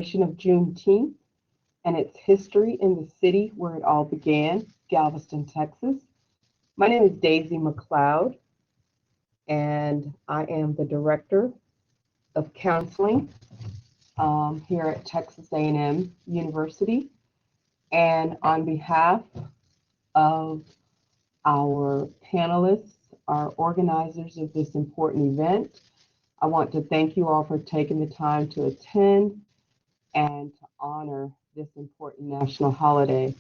of Juneteenth and its history in the city where it all began, Galveston, Texas. My name is Daisy McLeod, and I am the Director of Counseling here at Texas A&M University. And on behalf of our panelists, our organizers of this important event, I want to thank you all for taking the time to attend and to honor this important national holiday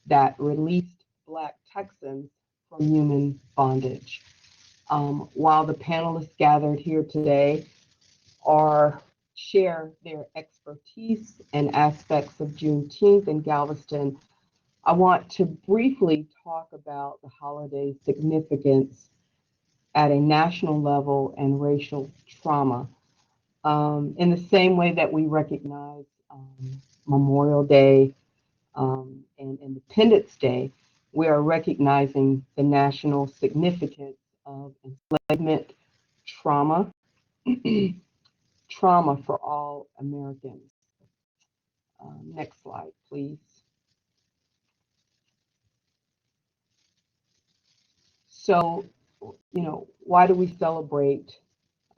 that released Black Texans from human bondage. While the panelists gathered here today are share their expertise and aspects of Juneteenth in Galveston, I want to briefly talk about the holiday's significance at a national level and racial trauma. In the same way that we recognize Memorial Day and Independence Day, we are recognizing the national significance of enslavement trauma, trauma for all Americans. Next slide, please. So, why do we celebrate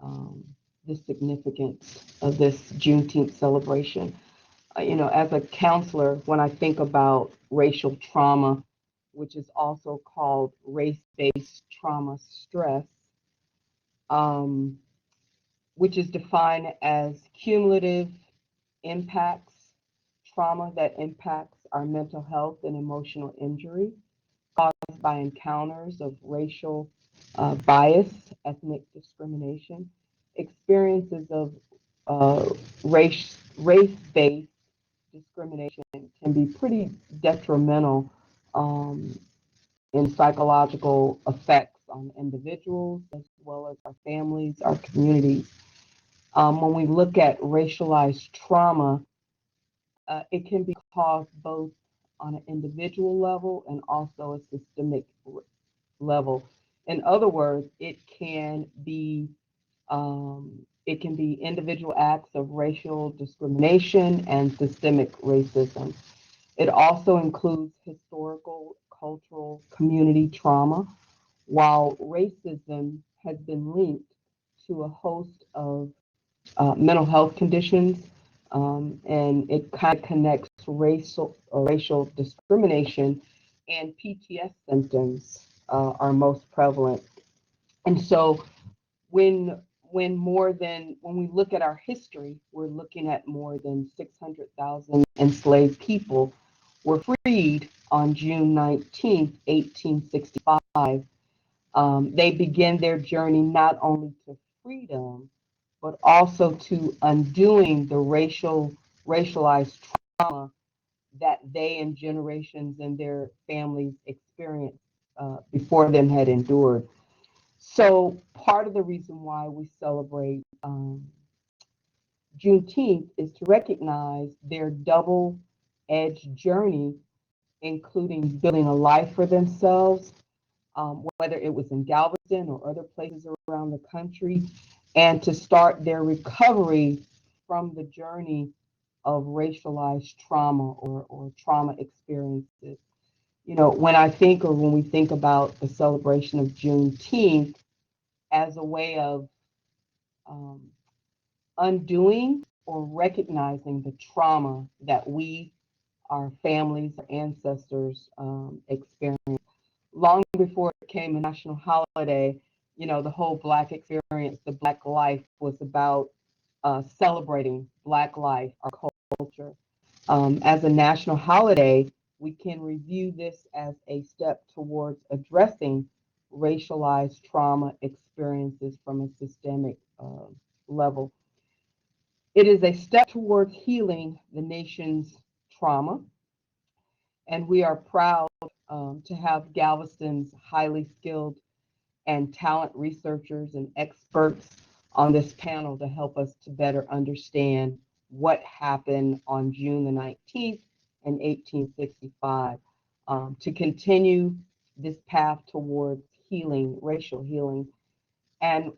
the significance of this Juneteenth celebration? As a counselor, when I think about racial trauma, which is also called race-based trauma stress, which is defined as cumulative impacts, trauma that impacts our mental health and emotional injury caused by encounters of racial bias, ethnic discrimination, experiences of race-based discrimination can be pretty detrimental in psychological effects on individuals as well as our families, our communities. When we look at racialized trauma, it can be caused both on an individual level and also a systemic level. In other words, it can be individual acts of racial discrimination and systemic racism. It also includes historical, cultural, community trauma, while racism has been linked to a host of mental health conditions, and it kind of connects racial discrimination and PTS symptoms are most prevalent. And so when we look at our history, we're looking at more than 600,000 enslaved people were freed on June 19th, 1865. They begin their journey not only to freedom, but also to undoing the racialized trauma that they and generations and their families experienced before them had endured. So part of the reason why we celebrate Juneteenth is to recognize their double-edged journey, including building a life for themselves, whether it was in Galveston or other places around the country, and to start their recovery from the journey of racialized trauma or trauma experiences. When we think about the celebration of Juneteenth as a way of undoing or recognizing the trauma that we, our families, our ancestors experienced. Long before it became a national holiday, the whole Black experience, the Black life was about celebrating Black life, our culture. As a national holiday, we can review this as a step towards addressing racialized trauma experiences from a systemic level. It is a step towards healing the nation's trauma, and we are proud to have Galveston's highly skilled and talent researchers and experts on this panel to help us to better understand what happened on June the 19th in 1865, to continue this path towards healing, racial healing. And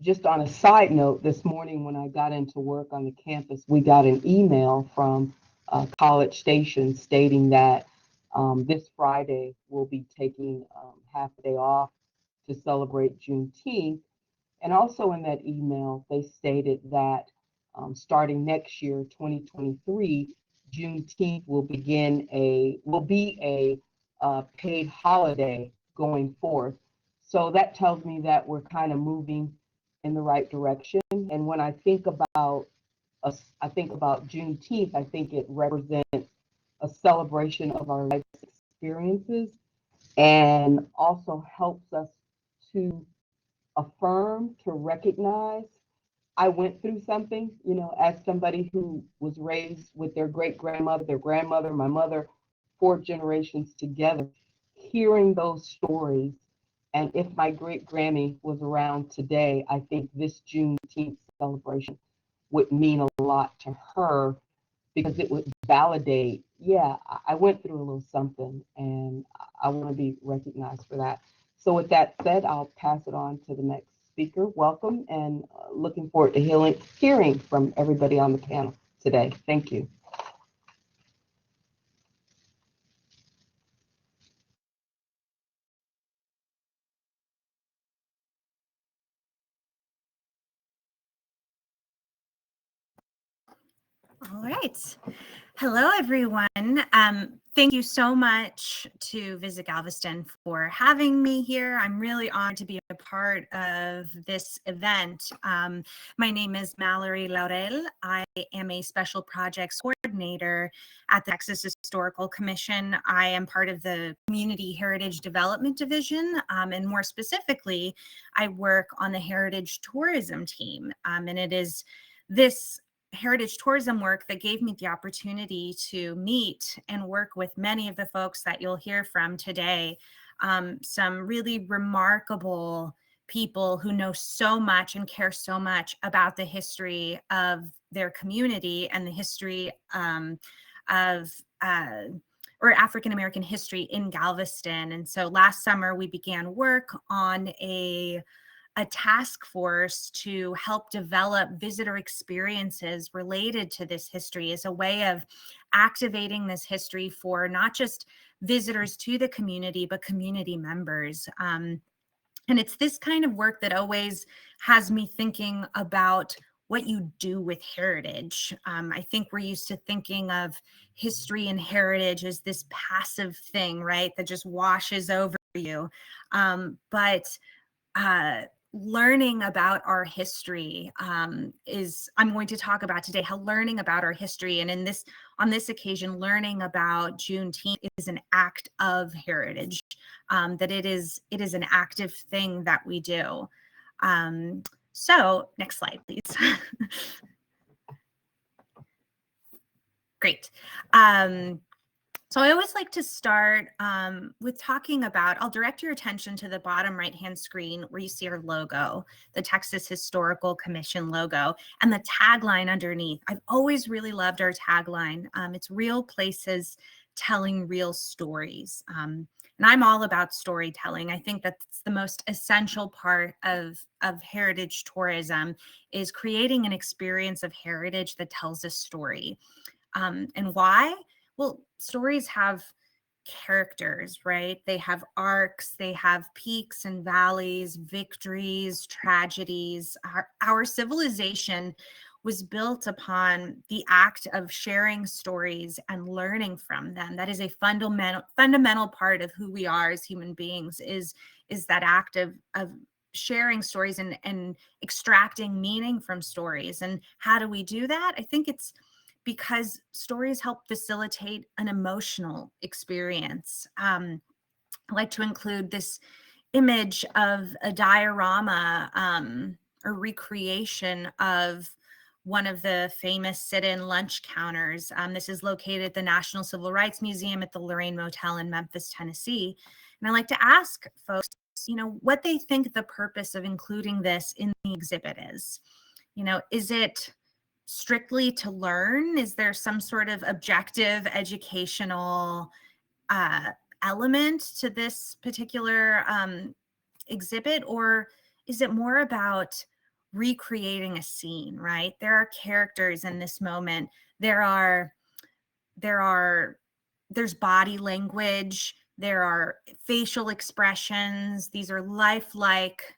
just on a side note, this morning when I got into work on the campus, we got an email from College Station stating that this Friday we'll be taking half a day off to celebrate Juneteenth. And also in that email, they stated that starting next year, 2023, Juneteenth will be a paid holiday going forth. So that tells me that we're kind of moving in the right direction. And when I think about Juneteenth, I think it represents a celebration of our life experiences and also helps us to affirm, to recognize. I went through something, as somebody who was raised with their great grandmother, their grandmother, my mother, 4 generations together, hearing those stories. And if my great Grammy was around today, I think this Juneteenth celebration would mean a lot to her because it would validate, yeah, I went through a little something and I want to be recognized for that. So with that said, I'll pass it on to the next speaker. Welcome and looking forward to hearing from everybody on the panel today. Thank you. All right. Hello, everyone. Thank you so much to Visit Galveston for having me here. I'm really honored to be a part of this event. My name is Mallory Laurel. I am a special projects coordinator at the Texas Historical Commission. I am part of the Community Heritage Development Division, and more specifically, I work on the Heritage Tourism team. And it is this heritage tourism work that gave me the opportunity to meet and work with many of the folks that you'll hear from today. Some really remarkable people who know so much and care so much about the history of their community and the history of or African American history in Galveston. And so last summer we began work on a task force to help develop visitor experiences related to this history as a way of activating this history for not just visitors to the community, but community members. And it's this kind of work that always has me thinking about what you do with heritage. I think we're used to thinking of history and heritage as this passive thing, right, that just washes over you. But learning about our history is I'm going to talk about today, how learning about our history, and on this occasion, learning about Juneteenth is an act of heritage, that it is an active thing that we do. So next slide, please. Great. So I always like to start with talking about, I'll direct your attention to the bottom right-hand screen where you see our logo, the Texas Historical Commission logo, and the tagline underneath. I've always really loved our tagline. It's real places telling real stories. And I'm all about storytelling. I think that's the most essential part of heritage tourism, is creating an experience of heritage that tells a story. And why? Well, stories have characters, right? They have arcs, they have peaks and valleys, victories, tragedies. Our civilization was built upon the act of sharing stories and learning from them. That is a fundamental part of who we are as human beings, is that act of sharing stories and extracting meaning from stories. And how do we do that? I think it's because stories help facilitate an emotional experience. I like to include this image of a diorama or recreation of one of the famous sit-in lunch counters. This is located at the National Civil Rights Museum at the Lorraine Motel in Memphis, Tennessee. And I like to ask folks, what they think the purpose of including this in the exhibit is. Is it strictly to learn? Is there some sort of objective educational element to this particular exhibit? Or is it more about recreating a scene, right? There are characters in this moment. There's body language, there are facial expressions. These are lifelike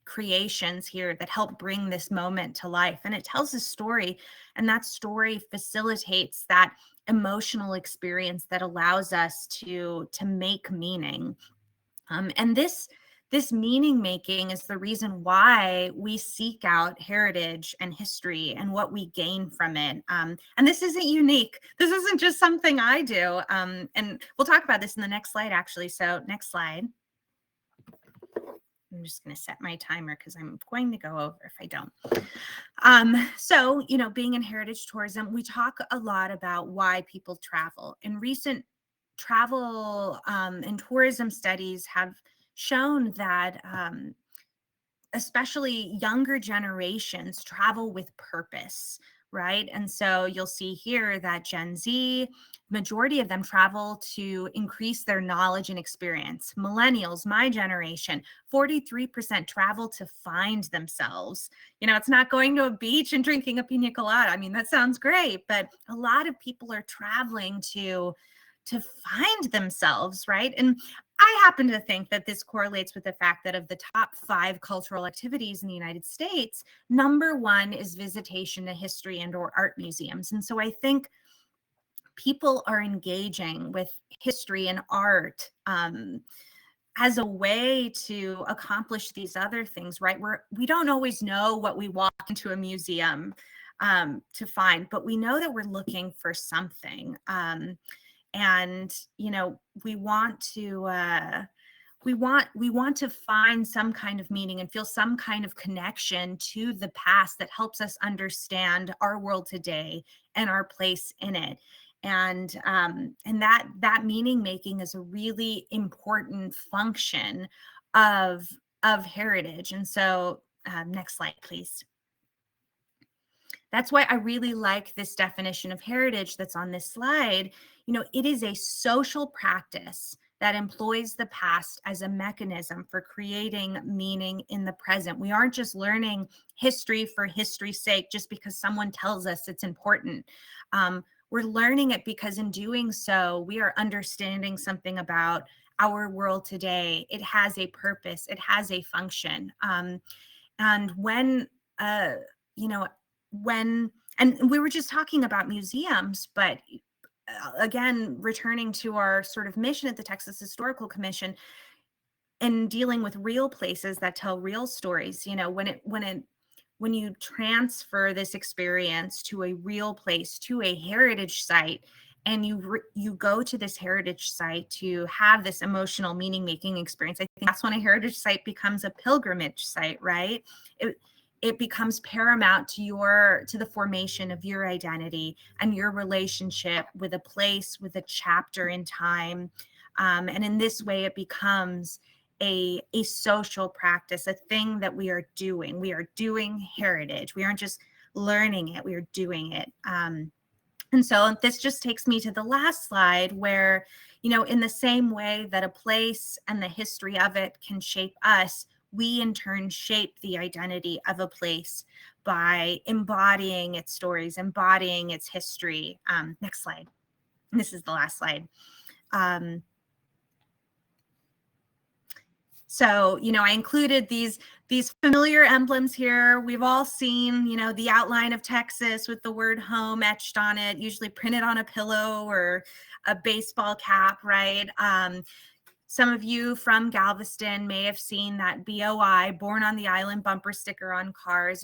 creations here that help bring this moment to life. And it tells a story, and that story facilitates that emotional experience that allows us to make meaning. And this meaning making is the reason why we seek out heritage and history and what we gain from it. And this isn't unique. This isn't just something I do. And we'll talk about this in the next slide, actually. So next slide. I'm just going to set my timer because I'm going to go over if I don't. So, being in heritage tourism, we talk a lot about why people travel. In recent travel and tourism studies have shown that especially younger generations travel with purpose, right? And so you'll see here that Gen Z, majority of them travel to increase their knowledge and experience. Millennials, my generation, 43% travel to find themselves. It's not going to a beach and drinking a pina colada. I mean, that sounds great, but a lot of people are traveling to find themselves, right? And I happen to think that this correlates with the fact that of the top 5 cultural activities in the United States, number 1 is visitation to history and or art museums. And so I think people are engaging with history and art as a way to accomplish these other things, right? We don't always know what we walk into a museum to find, but we know that we're looking for something. And we want to find some kind of meaning and feel some kind of connection to the past that helps us understand our world today and our place in it. And that meaning making is a really important function of heritage. And so next slide, please. That's why I really like this definition of heritage that's on this slide. It is a social practice that employs the past as a mechanism for creating meaning in the present. We aren't just learning history for history's sake, just because someone tells us it's important. We're learning it because in doing so, we are understanding something about our world today. It has a purpose. It has a function. And when we were just talking about museums, but again, returning to our sort of mission at the Texas Historical Commission and dealing with real places that tell real stories, when you transfer this experience to a real place, to a heritage site, and you go to this heritage site to have this emotional meaning making experience, I think that's when a heritage site becomes a pilgrimage site, right? It becomes paramount to the formation of your identity and your relationship with a place, with a chapter in time. And in this way, it becomes a social practice, a thing that we are doing. We are doing heritage. We aren't just learning it, we are doing it. And so this just takes me to the last slide where, in the same way that a place and the history of it can shape us, we in turn shape the identity of a place by embodying its stories, embodying its history. Next slide. This is the last slide. So, I included these familiar emblems here. We've all seen, the outline of Texas with the word home etched on it, usually printed on a pillow or a baseball cap, right? Some of you from Galveston may have seen that BOI, Born on the Island bumper sticker on cars.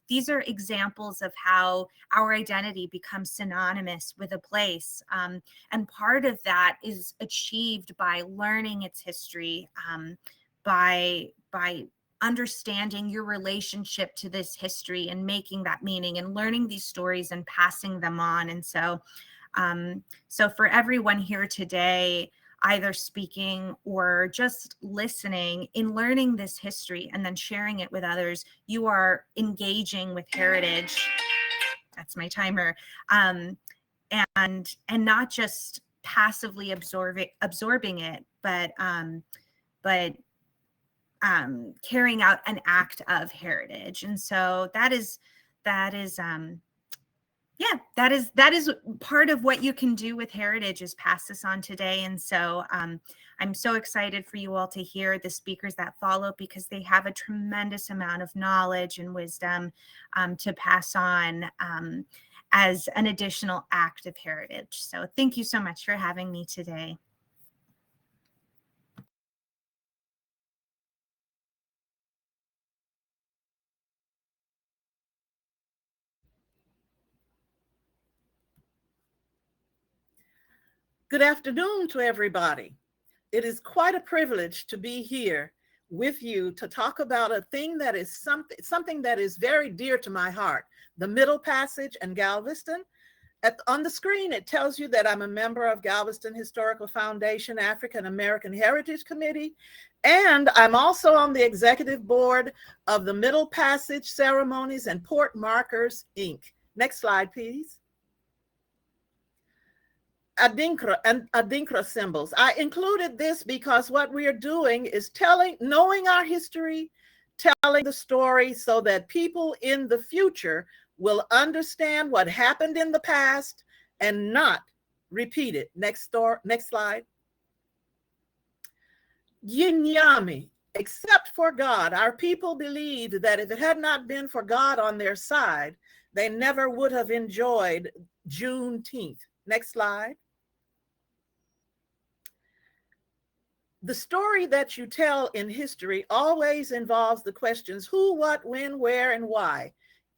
These are examples of how our identity becomes synonymous with a place. And part of that is achieved by learning its history, by understanding your relationship to this history and making that meaning and learning these stories and passing them on. And so for everyone here today, either speaking or just listening, in learning this history and then sharing it with others, you are engaging with heritage. That's my timer. And not just passively absorbing it, but carrying out an act of heritage. And so that is part of what you can do with heritage, is pass this on today. And so I'm so excited for you all to hear the speakers that follow, because they have a tremendous amount of knowledge and wisdom to pass on as an additional act of heritage. So thank you so much for having me today. Good afternoon to everybody. It is quite a privilege to be here with you to talk about a thing that is something that is very dear to my heart, the Middle Passage and Galveston. On the screen, it tells you that I'm a member of Galveston Historical Foundation African American Heritage Committee, and I'm also on the executive board of the Middle Passage Ceremonies and Port Markers, Inc. Next slide, please. Adinkra symbols. I included this because what we are doing is knowing our history, telling the story so that people in the future will understand what happened in the past and not repeat it. Next slide. Yinyami, except for God, our people believed that if it had not been for God on their side, they never would have enjoyed Juneteenth. Next slide. The story that you tell in history always involves the questions who, what, when, where, and why.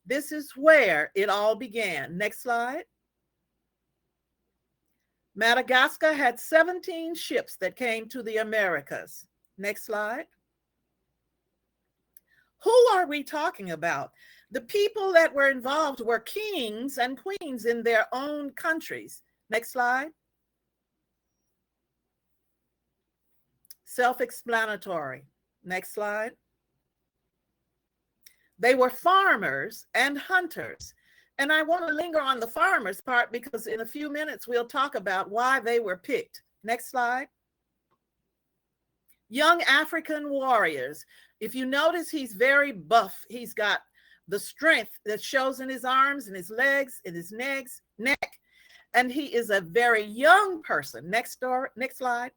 This is where it all began. Next slide. Madagascar had 17 ships that came to the Americas. Next slide. Who are we talking about? The people that were involved were kings and queens in their own countries. Next slide. Self-explanatory. Next slide. They were farmers and hunters. And I want to linger on the farmers part because in a few minutes we'll talk about why they were picked. Next slide. Young African warriors. If you notice, he's very buff. He's got the strength that shows in his arms and his legs and his neck. And he is a very young person. Next slide.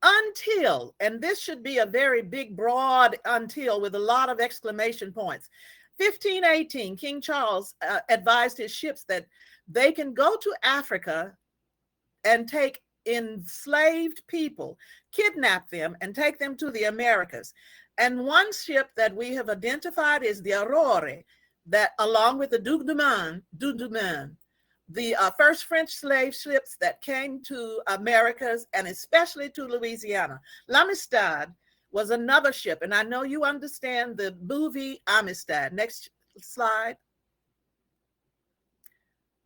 Until, and this should be a very big, broad until with a lot of exclamation points. 1518, King Charles advised his ships that they can go to Africa and take enslaved people, kidnap them, and take them to the Americas. And one ship that we have identified is the Aurore, that along with the Duc du Maine, the first French slave ships that came to Americas and especially to Louisiana. L'Amistad was another ship, and I know you understand the movie Amistad. Next slide.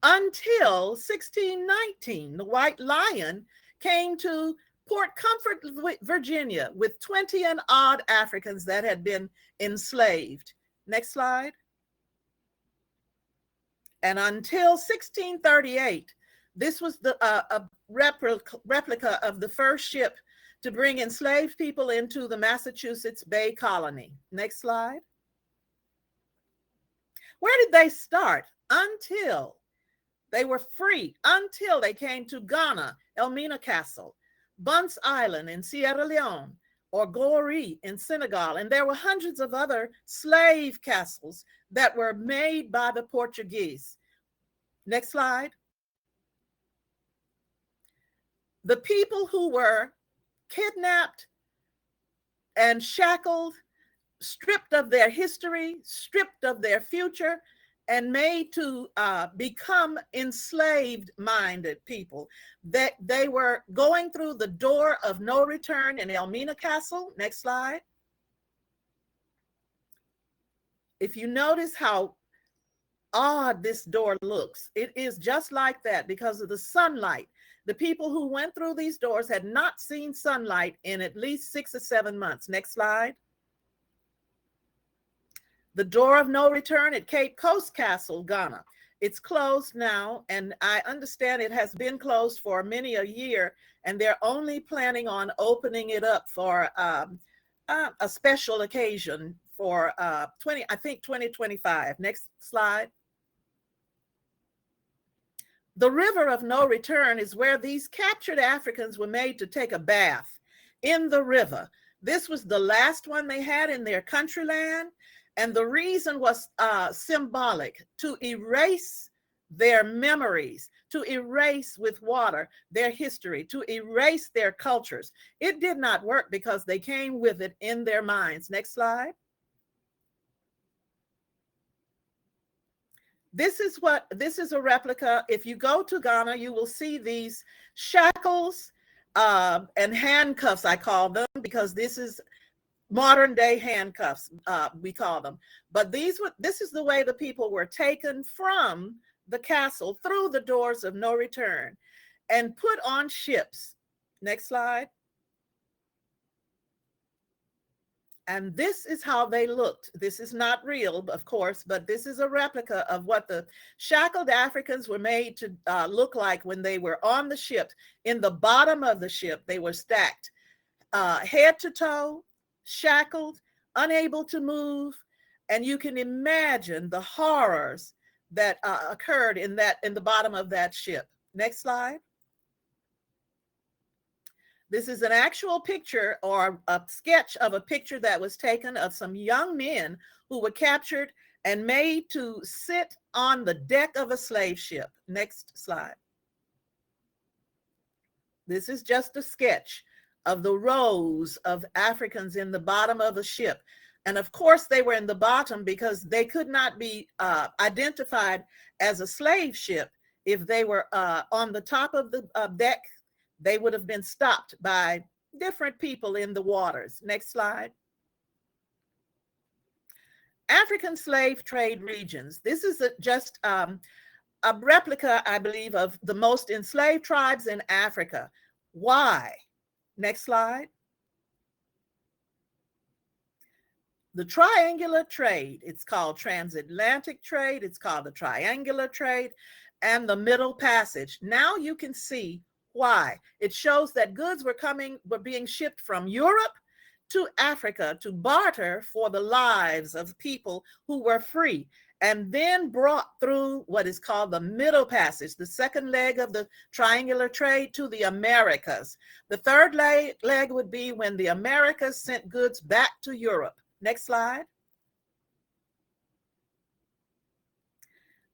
Until 1619, the White Lion came to Port Comfort, Virginia, with 20 and odd Africans that had been enslaved. Next slide. And until 1638, this was a replica of the first ship to bring enslaved people into the Massachusetts Bay Colony. Next slide. Where did they start? Until they were free, until they came to Ghana, Elmina Castle, Bunce Island in Sierra Leone, or Gorée in Senegal. And there were hundreds of other slave castles that were made by the Portuguese. Next slide. The people who were kidnapped and shackled, stripped of their history, stripped of their future, and made to become enslaved-minded people. That they were going through the door of no return in Elmina Castle. Next slide. If you notice how odd this door looks, it is just like that because of the sunlight. The people who went through these doors had not seen sunlight in at least 6 or 7 months. Next slide. The door of no return at Cape Coast Castle, Ghana. It's closed now, and I understand it has been closed for many a year, and they're only planning on opening it up for a special occasion for 2025. Next slide. The river of no return is where these captured Africans were made to take a bath in the river. This was the last one they had in their country land, and the reason was symbolic, to erase their memories, to erase with water their history, to erase their cultures. It did not work because they came with it in their minds. Next slide. This is a replica. If you go to Ghana, you will see these shackles and handcuffs, I call them, because this is modern day handcuffs, we call them. But this is the way the people were taken from the castle through the doors of no return and put on ships. Next slide. And this is how they looked. This is not real, of course, but this is a replica of what the shackled Africans were made to look like when they were on the ship. In the bottom of the ship, they were stacked head to toe, shackled, unable to move. And you can imagine the horrors that occurred in the bottom of that ship. Next slide. This is an actual picture or a sketch of a picture that was taken of some young men who were captured and made to sit on the deck of a slave ship. Next slide. This is just a sketch of the rows of Africans in the bottom of a ship. And of course, they were in the bottom because they could not be identified as a slave ship. If they were on the top of the deck, they would have been stopped by different people in the waters. Next slide. African slave trade regions. This is just a replica, I believe, of the most enslaved tribes in Africa. Why? Next slide. The triangular trade, it's called transatlantic trade, it's called the triangular trade, and the Middle Passage. Now you can see why. It shows that goods were being shipped from Europe to Africa to barter for the lives of people who were free, and then brought through what is called the Middle Passage, the second leg of the triangular trade, to the Americas. The third leg would be when the Americas sent goods back to Europe. Next slide.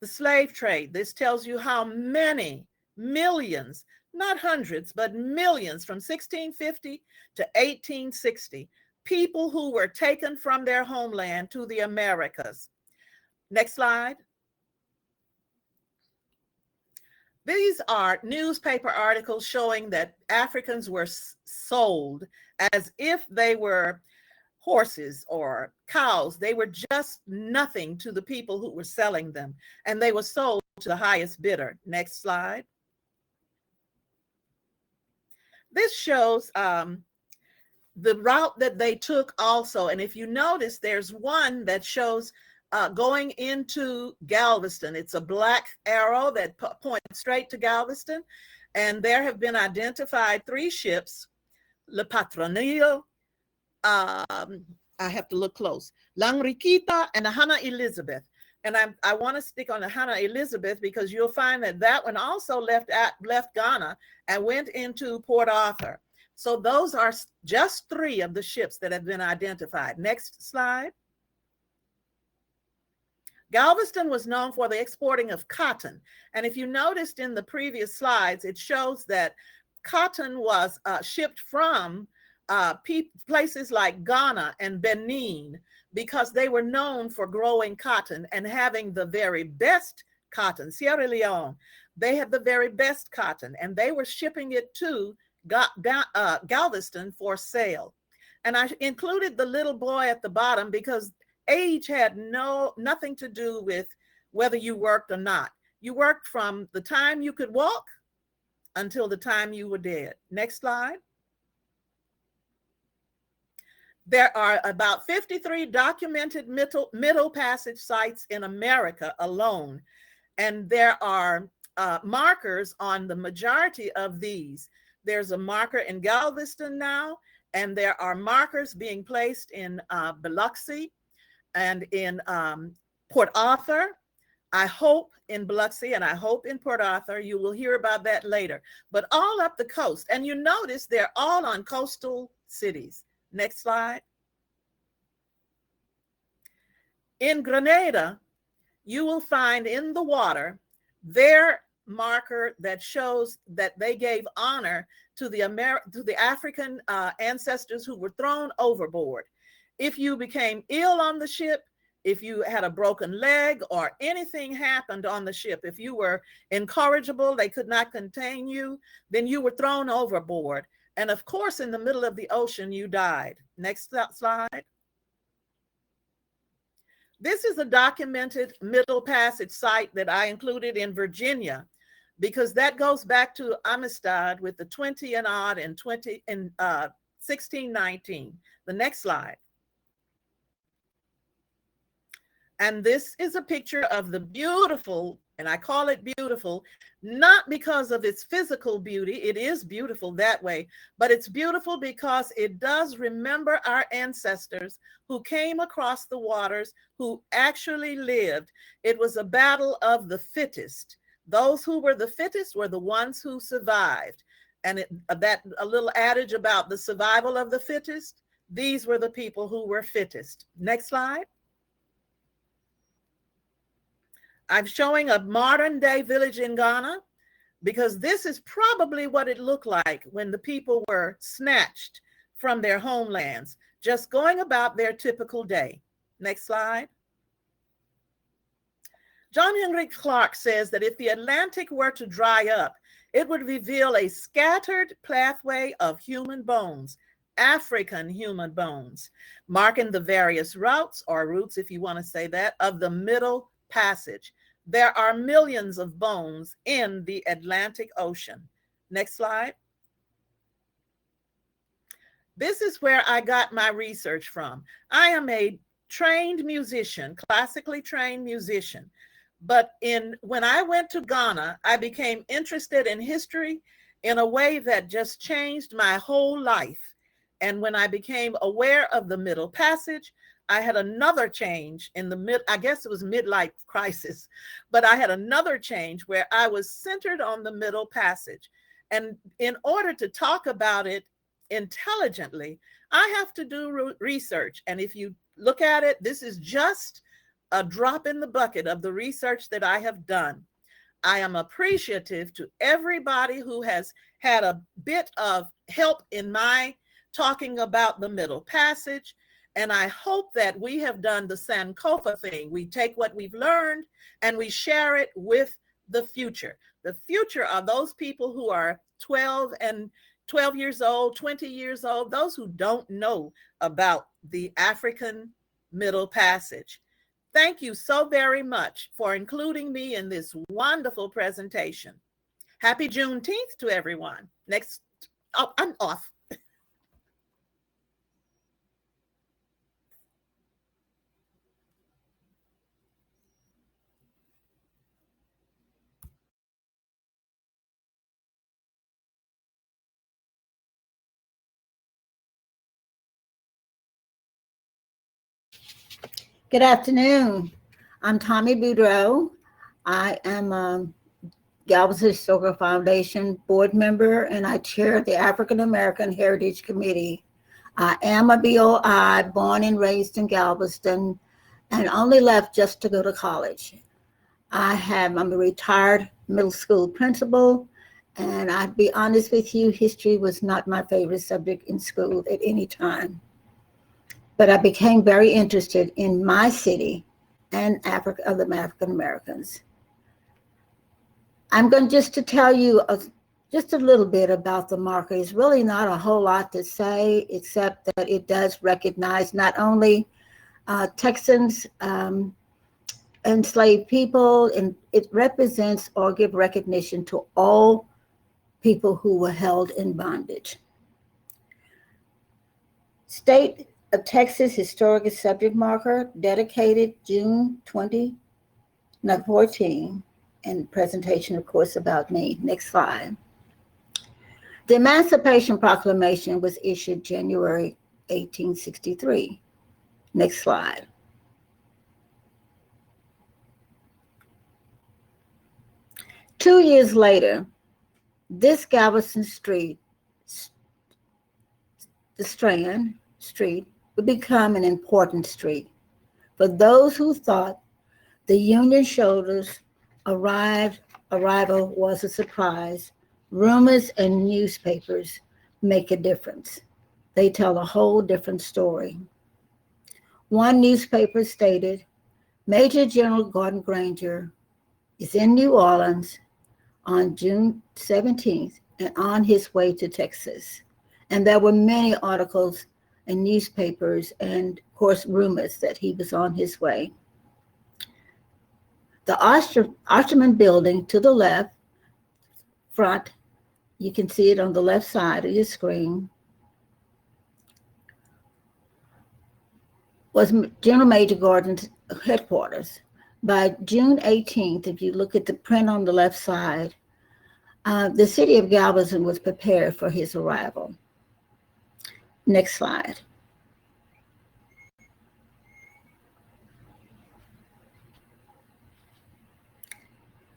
The slave trade. This tells you how many millions, not hundreds, but millions from 1650 to 1860, people who were taken from their homeland to the Americas. Next slide. These are newspaper articles showing that Africans were sold as if they were horses or cows. They were just nothing to the people who were selling them, and they were sold to the highest bidder. Next slide. This shows the route that they took also. And if you notice, there's one that shows going into Galveston. It's a black arrow that points straight to Galveston. And there have been identified 3 ships, Le Patronille, I have to look close, L'Enriqueta, and the Hannah Elizabeth. And I want to stick on the Hannah Elizabeth because you'll find that one also left Ghana and went into Port Arthur. So those are just 3 of the ships that have been identified. Next slide. Galveston was known for the exporting of cotton. And if you noticed in the previous slides, it shows that cotton was shipped from places like Ghana and Benin, because they were known for growing cotton and having the very best cotton. Sierra Leone, they had the very best cotton, and they were shipping it to Galveston for sale. And I included the little boy at the bottom because age had nothing to do with whether you worked or not. You worked from the time you could walk until the time you were dead. Next slide. There are about 53 documented Middle Passage sites in America alone, and there are markers on the majority of these. There's a marker in Galveston now, and there are markers being placed in Biloxi and in Port Arthur. I hope in Biloxi and I hope in Port Arthur. You will hear about that later, but all up the coast. And you notice they're all on coastal cities. Next slide. In Grenada, you will find in the water their marker that shows that they gave honor to the African ancestors who were thrown overboard. If you became ill on the ship, if you had a broken leg or anything happened on the ship, if you were incorrigible, they could not contain you, then you were thrown overboard. And of course, in the middle of the ocean, you died. Next slide. This is a documented Middle Passage site that I included in Virginia, because that goes back to Amistad with the 20 and odd and 1619. The next slide. And this is a picture of the beautiful, and I call it beautiful, not because of its physical beauty, it is beautiful that way, but it's beautiful because it does remember our ancestors who came across the waters, who actually lived. It was a battle of the fittest. Those who were the fittest were the ones who survived. And a little adage about the survival of the fittest, these were the people who were fittest. Next slide. I'm showing a modern day village in Ghana because this is probably what it looked like when the people were snatched from their homelands, just going about their typical day. Next slide. John Henry Clark says that if the Atlantic were to dry up, it would reveal a scattered pathway of human bones, African human bones, marking the various routes, or routes if you want to say that, of the Middle Passage. There are millions of bones in the Atlantic Ocean. Next slide. This is where I got my research from. I am a trained musician, classically trained musician. But when I went to Ghana, I became interested in history in a way that just changed my whole life. And when I became aware of the Middle Passage, I had another change in I guess it was midlife crisis, but I had another change where I was centered on the Middle Passage. And in order to talk about it intelligently, I have to do research. And if you look at it, this is just a drop in the bucket of the research that I have done. I am appreciative to everybody who has had a bit of help in my talking about the Middle Passage. And I hope that we have done the Sankofa thing. We take what we've learned and we share it with the future. The future are those people who are 12 years old, 20 years old, those who don't know about the African Middle Passage. Thank you so very much for including me in this wonderful presentation. Happy Juneteenth to everyone. Next, oh, I'm off. Good afternoon. I'm Tommy Boudreau. I am a Galveston Historical Foundation board member, and I chair the African American Heritage Committee. I am a BOI, born and raised in Galveston, and only left just to go to college. I'm a retired middle school principal, and I'd be honest with you, history was not my favorite subject in school at any time. But I became very interested in my city and other African Americans. I'm going just to tell you just a little bit about the marker. It's really not a whole lot to say, except that it does recognize not only Texans, enslaved people, and it represents or give recognition to all people who were held in bondage. State a Texas historic subject marker dedicated June 2014, and presentation, of course, about me. Next slide. The Emancipation Proclamation was issued January 1863. Next slide. Two years later, this Galveston street, the Strand Street, would become an important street. For those who thought the Union soldiers' arrival was a surprise, rumors and newspapers make a difference. They tell a whole different story. One newspaper stated, Major General Gordon Granger is in New Orleans on June 17th and on his way to Texas. And there were many articles and newspapers and, of course, rumors that he was on his way. The Osterman building to the left front, you can see it on the left side of your screen, was General Major Gordon's headquarters. By June 18th, if you look at the print on the left side, the city of Galveston was prepared for his arrival. Next slide.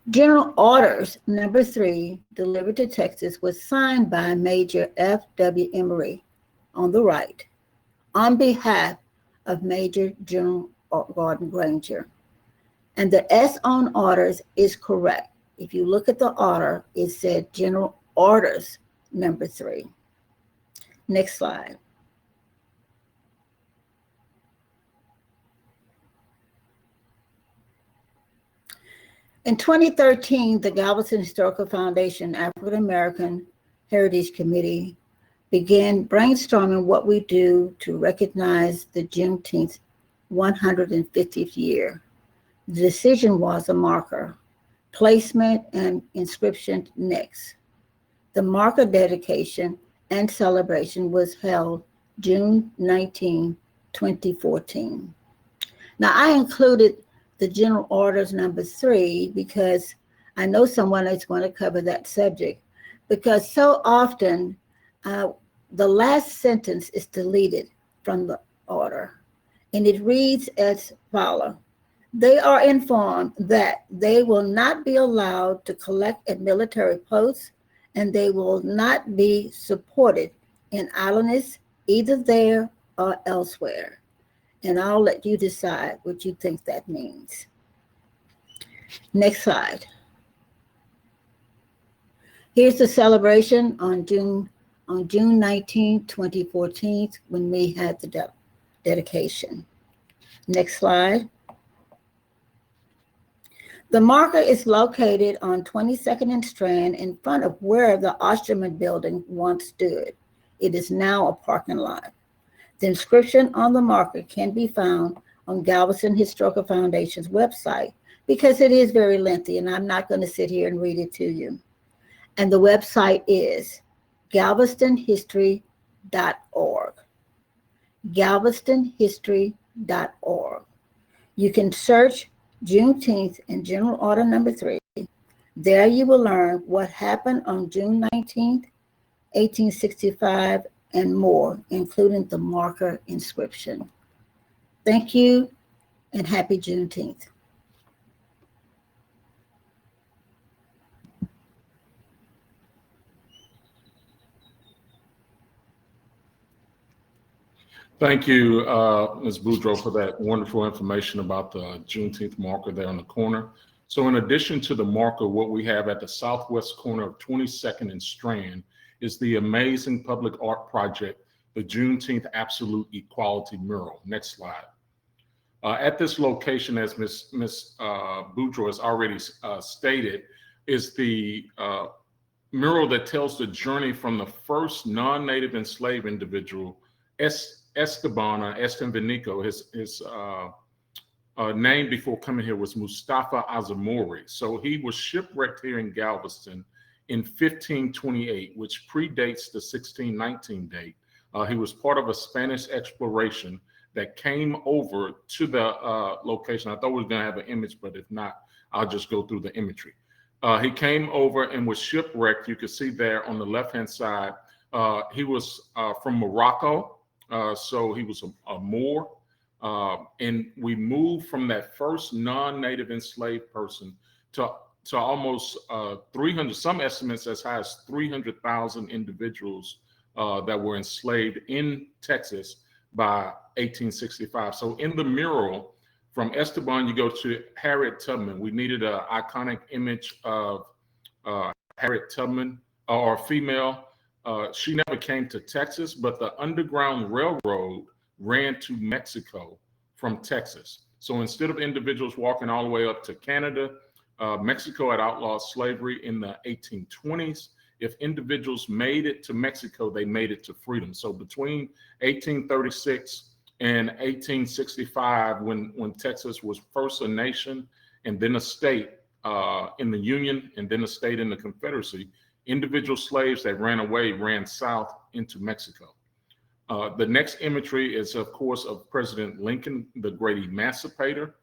General Orders Number 3, delivered to Texas, was signed by Major F.W. Emory on the right on behalf of Major General Gordon Granger. And the S on orders is correct. If you look at the order, it said General Orders Number 3. Next slide. In 2013, the Galveston Historical Foundation African American Heritage Committee began brainstorming what we do to recognize the Juneteenth 150th year. The decision was a marker, placement, and inscription next. The marker dedication and celebration was held June 19, 2014. Now, I included the General Orders Number 3 because I know someone is going to cover that subject, because so often the last sentence is deleted from the order, and it reads as follows. They are informed that they will not be allowed to collect at military posts, and they will not be supported in idleness either there or elsewhere. And I'll let you decide what you think that means. Next slide. Here's the celebration on June 19, 2014, when we had the dedication. Next slide. The marker is located on 22nd and Strand in front of where the Osterman building once stood. It is now a parking lot. The inscription on the marker can be found on Galveston Historical Foundation's website because it is very lengthy, and I'm not going to sit here and read it to you. And the website is galvestonhistory.org. galvestonhistory.org. You can search Juneteenth and General Order Number 3. There you will learn what happened on June 19th, 1865, and more, including the marker inscription. Thank you, and happy Juneteenth. Thank you, Ms. Boudreaux, for that wonderful information about the Juneteenth marker there in the corner. So in addition to the marker, what we have at the southwest corner of 22nd and Strand is the amazing public art project, the Juneteenth Absolute Equality Mural. Next slide. At this location, as Ms. Boudreaux has already stated, is the mural that tells the journey from the first non-native enslaved individual, Esteban Vinico. His name before coming here was Mustafa Azamori. So he was shipwrecked here in Galveston in 1528, which predates the 1619 date. He was part of a Spanish exploration that came over to the location. I thought we were going to have an image, but if not, I'll just go through the imagery. He came over and was shipwrecked. You can see there on the left-hand side. He was from Morocco, so he was a Moor. And we moved from that first non-native enslaved person to almost 300, some estimates as high as 300,000 individuals that were enslaved in Texas by 1865. So in the mural, from Esteban, you go to Harriet Tubman. We needed an iconic image of Harriet Tubman, or a female. She never came to Texas, but the Underground Railroad ran to Mexico from Texas. So instead of individuals walking all the way up to Canada, Mexico had outlawed slavery in the 1820s. If individuals made it to Mexico, they made it to freedom. So between 1836 and 1865, when Texas was first a nation and then a state in the Union and then a state in the Confederacy, individual slaves that ran away ran south into Mexico. The next imagery is, of course, of President Lincoln, the great emancipator.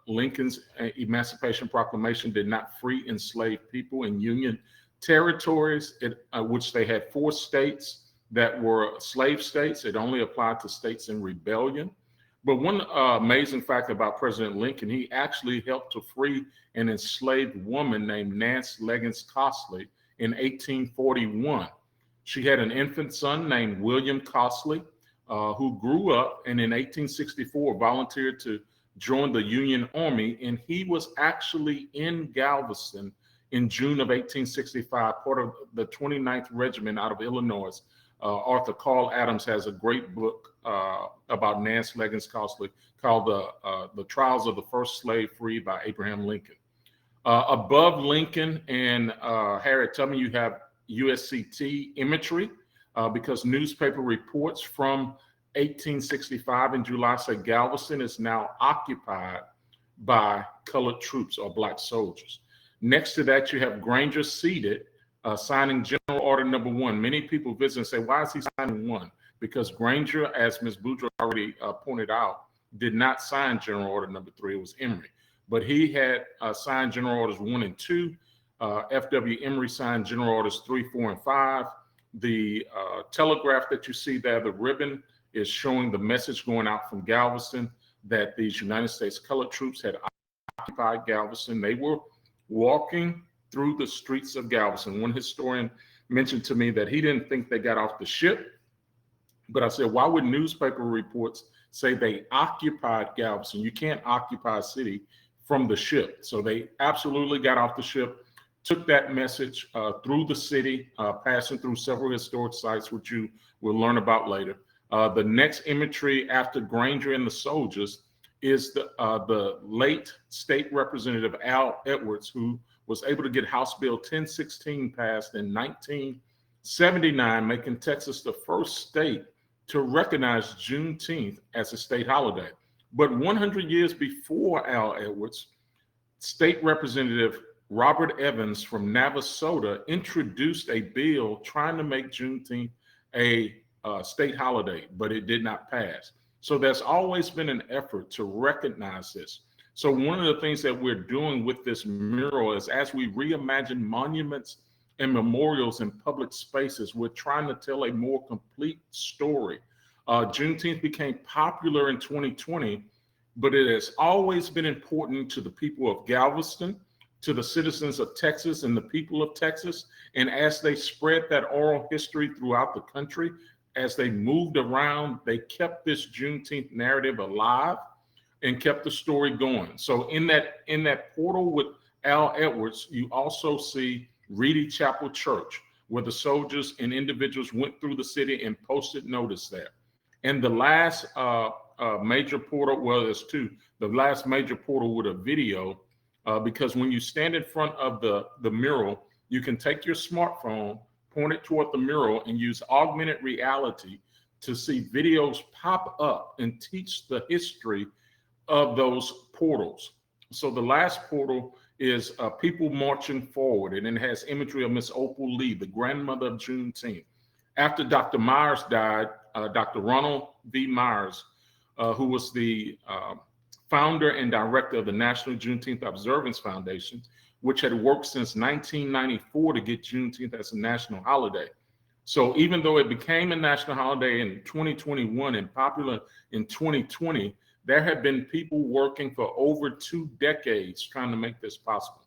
Lincoln's Emancipation Proclamation did not free enslaved people in Union territories, which they had 4 states that were slave states. It only applied to states in rebellion. But one amazing fact about President Lincoln, he actually helped to free an enslaved woman named Nance Leggins Costley in 1841. She had an infant son named William Costley, who grew up and in 1864 volunteered to join the Union Army. And he was actually in Galveston in June of 1865, part of the 29th Regiment out of Illinois. Arthur Carl Adams has a great book about Nance Leggins Costley called The Trials of the First Slave Freed by Abraham Lincoln. Above Lincoln and Harriet Tubman, you have USCT imagery because newspaper reports from 1865 in July say Galveston is now occupied by colored troops or Black soldiers. Next to that, you have Granger seated, signing General Order Number 1. Many people visit and say, why is he signing 1? Because Granger, as Ms. Boudreaux already pointed out, did not sign General Order Number 3. It was Emory. But he had signed General Orders 1 and 2. F.W. Emory signed General Orders 3, 4, and 5. The telegraph that you see there, the ribbon, is showing the message going out from Galveston that these United States colored troops had occupied Galveston. They were walking through the streets of Galveston. One historian mentioned to me that he didn't think they got off the ship, but I said, why would newspaper reports say they occupied Galveston? You can't occupy a city from the ship. So they absolutely got off the ship, took that message through the city, passing through several historic sites, which you will learn about later. The next imagery after Granger and the soldiers is the late state representative Al Edwards, who was able to get House Bill 1016 passed in 1979, making Texas the first state to recognize Juneteenth as a state holiday. But 100 years before Al Edwards, State Representative Robert Evans from Navasota introduced a bill trying to make Juneteenth a state holiday, but it did not pass. So there's always been an effort to recognize this. So one of the things that we're doing with this mural is as we reimagine monuments and memorials in public spaces, we're trying to tell a more complete story. Juneteenth became popular in 2020, but it has always been important to the people of Galveston, to the citizens of Texas and the people of Texas. And as they spread that oral history throughout the country, as they moved around, they kept this Juneteenth narrative alive and kept the story going. So in that portal with Al Edwards, you also see Reedy Chapel Church, where the soldiers and individuals went through the city and posted notice there. And the last major portal, well, there's 2. The last major portal with a video, because when you stand in front of the mural, you can take your smartphone, point it toward the mural, and use augmented reality to see videos pop up and teach the history of those portals. So the last portal is people marching forward, and it has imagery of Miss Opal Lee, the grandmother of Juneteenth. After Dr. Myers died, Dr. Ronald V. Myers, who was the founder and director of the National Juneteenth Observance Foundation, which had worked since 1994 to get Juneteenth as a national holiday. So even though it became a national holiday in 2021 and popular in 2020, there have been people working for over 2 decades trying to make this possible.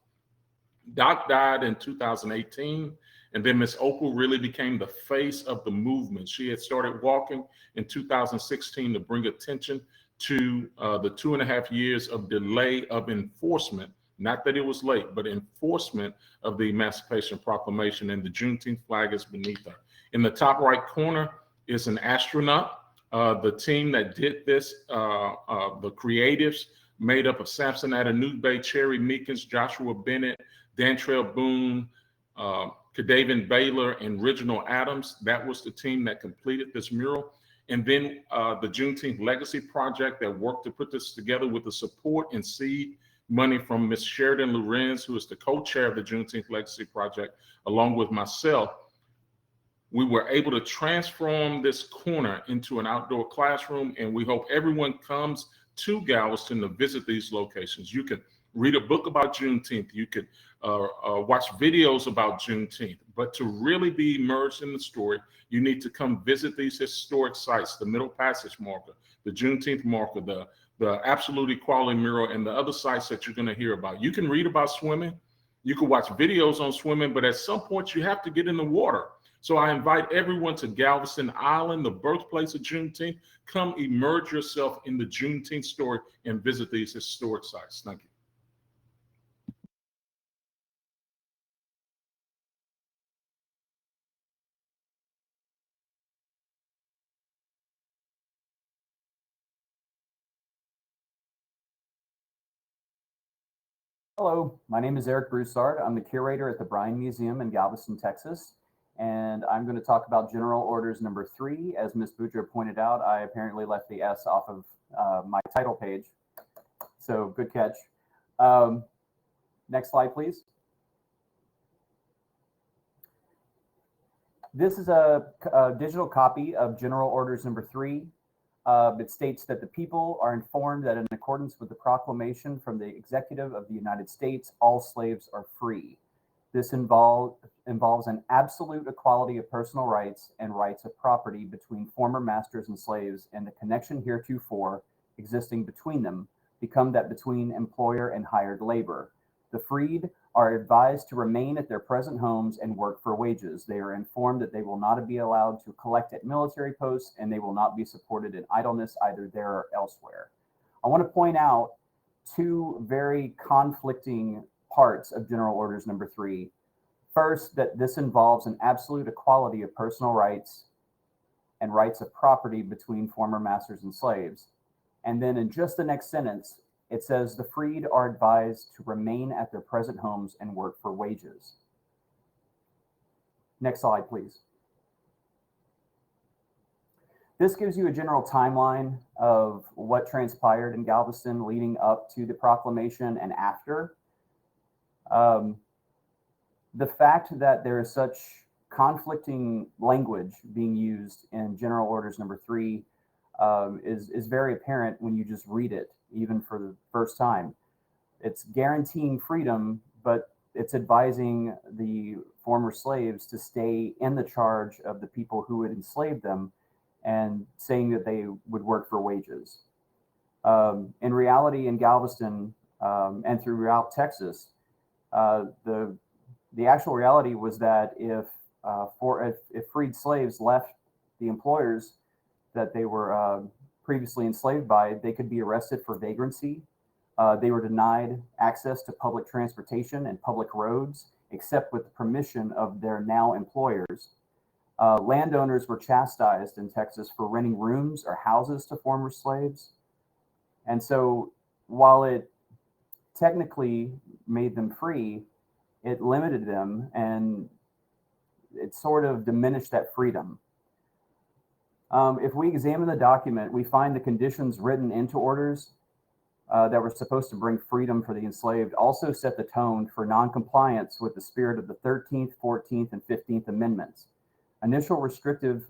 Doc died in 2018, and then Miss Opal really became the face of the movement. She had started walking in 2016 to bring attention to the 2.5 years of delay of enforcement, not that it was late, but enforcement of the Emancipation Proclamation, and the Juneteenth flag is beneath her. In the top right corner is an astronaut. The team that did this, the creatives, made up of Samson Adenugbe, Cherry Meekins, Joshua Bennett, Dantrell Boone, Kadavian Baylor, and Reginald Adams. That was the team that completed this mural. And then the Juneteenth Legacy Project that worked to put this together with the support and seed money from Ms. Sheridan Lorenz, who is the co-chair of the Juneteenth Legacy Project, along with myself. We were able to transform this corner into an outdoor classroom, and we hope everyone comes to Galveston to visit these locations. You can read a book about Juneteenth. You could watch videos about Juneteenth, but to really be immersed in the story, you need to come visit these historic sites, the Middle Passage marker, the Juneteenth marker, the Absolute Equality mural, and the other sites that you're going to hear about. You can read about swimming. You can watch videos on swimming, but at some point you have to get in the water. So I invite everyone to Galveston Island, the birthplace of Juneteenth. Come immerse yourself in the Juneteenth story and visit these historic sites. Thank you. Hello, my name is Eric Broussard. I'm the curator at the Bryan Museum in Galveston, Texas, and I'm going to talk about General Orders number 3. As Ms. Boudreaux pointed out, I apparently left the S off of my title page, so good catch. Next slide, please. This is a digital copy of General Orders number 3. It states that the people are informed that in accordance with the proclamation from the Executive of the United States, all slaves are free. This involves an absolute equality of personal rights and rights of property between former masters and slaves, and the connection heretofore existing between them become that between employer and hired labor. The freed are advised to remain at their present homes and work for wages. They are informed that they will not be allowed to collect at military posts, and they will not be supported in idleness either there or elsewhere. I want to point out 2 very conflicting parts of General Orders number 3. First, that this involves an absolute equality of personal rights and rights of property between former masters and slaves. And then in just the next sentence, it says the freed are advised to remain at their present homes and work for wages. Next slide, please. This gives you a general timeline of what transpired in Galveston leading up to the proclamation and after. The fact that there is such conflicting language being used in General Orders number 3 is very apparent when you just read it, even for the first time. It's guaranteeing freedom, but it's advising the former slaves to stay in the charge of the people who had enslaved them, and saying that they would work for wages. In reality, in Galveston and throughout Texas, the actual reality was that if freed slaves left the employers that they were previously enslaved by, they could be arrested for vagrancy. They were denied access to public transportation and public roads, except with the permission of their now employers. Landowners were chastised in Texas for renting rooms or houses to former slaves. And so while it technically made them free, it limited them, and it sort of diminished that freedom. If we examine the document, we find the conditions written into orders that were supposed to bring freedom for the enslaved also set the tone for noncompliance with the spirit of the 13th, 14th, and 15th Amendments. Initial restrictive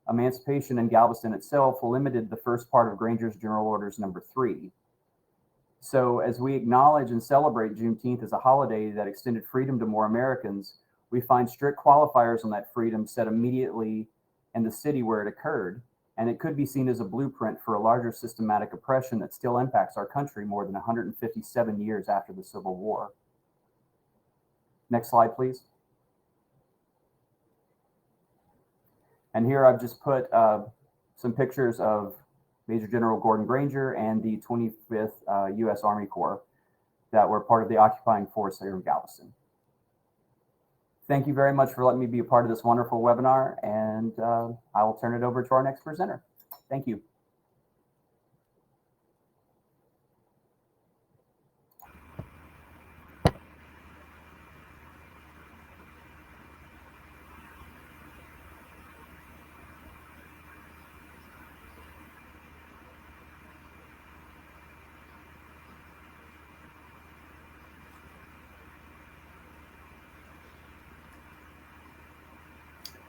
emancipation in Galveston itself limited the first part of Granger's General Orders number 3. So as we acknowledge and celebrate Juneteenth as a holiday that extended freedom to more Americans, we find strict qualifiers on that freedom set immediately in the city where it occurred, and it could be seen as a blueprint for a larger systematic oppression that still impacts our country more than 157 years after the Civil War. Next slide, please. And here I've just put some pictures of Major General Gordon Granger and the 25th U.S. Army Corps that were part of the occupying force here in Galveston. Thank you very much for letting me be a part of this wonderful webinar, and I will turn it over to our next presenter. Thank you.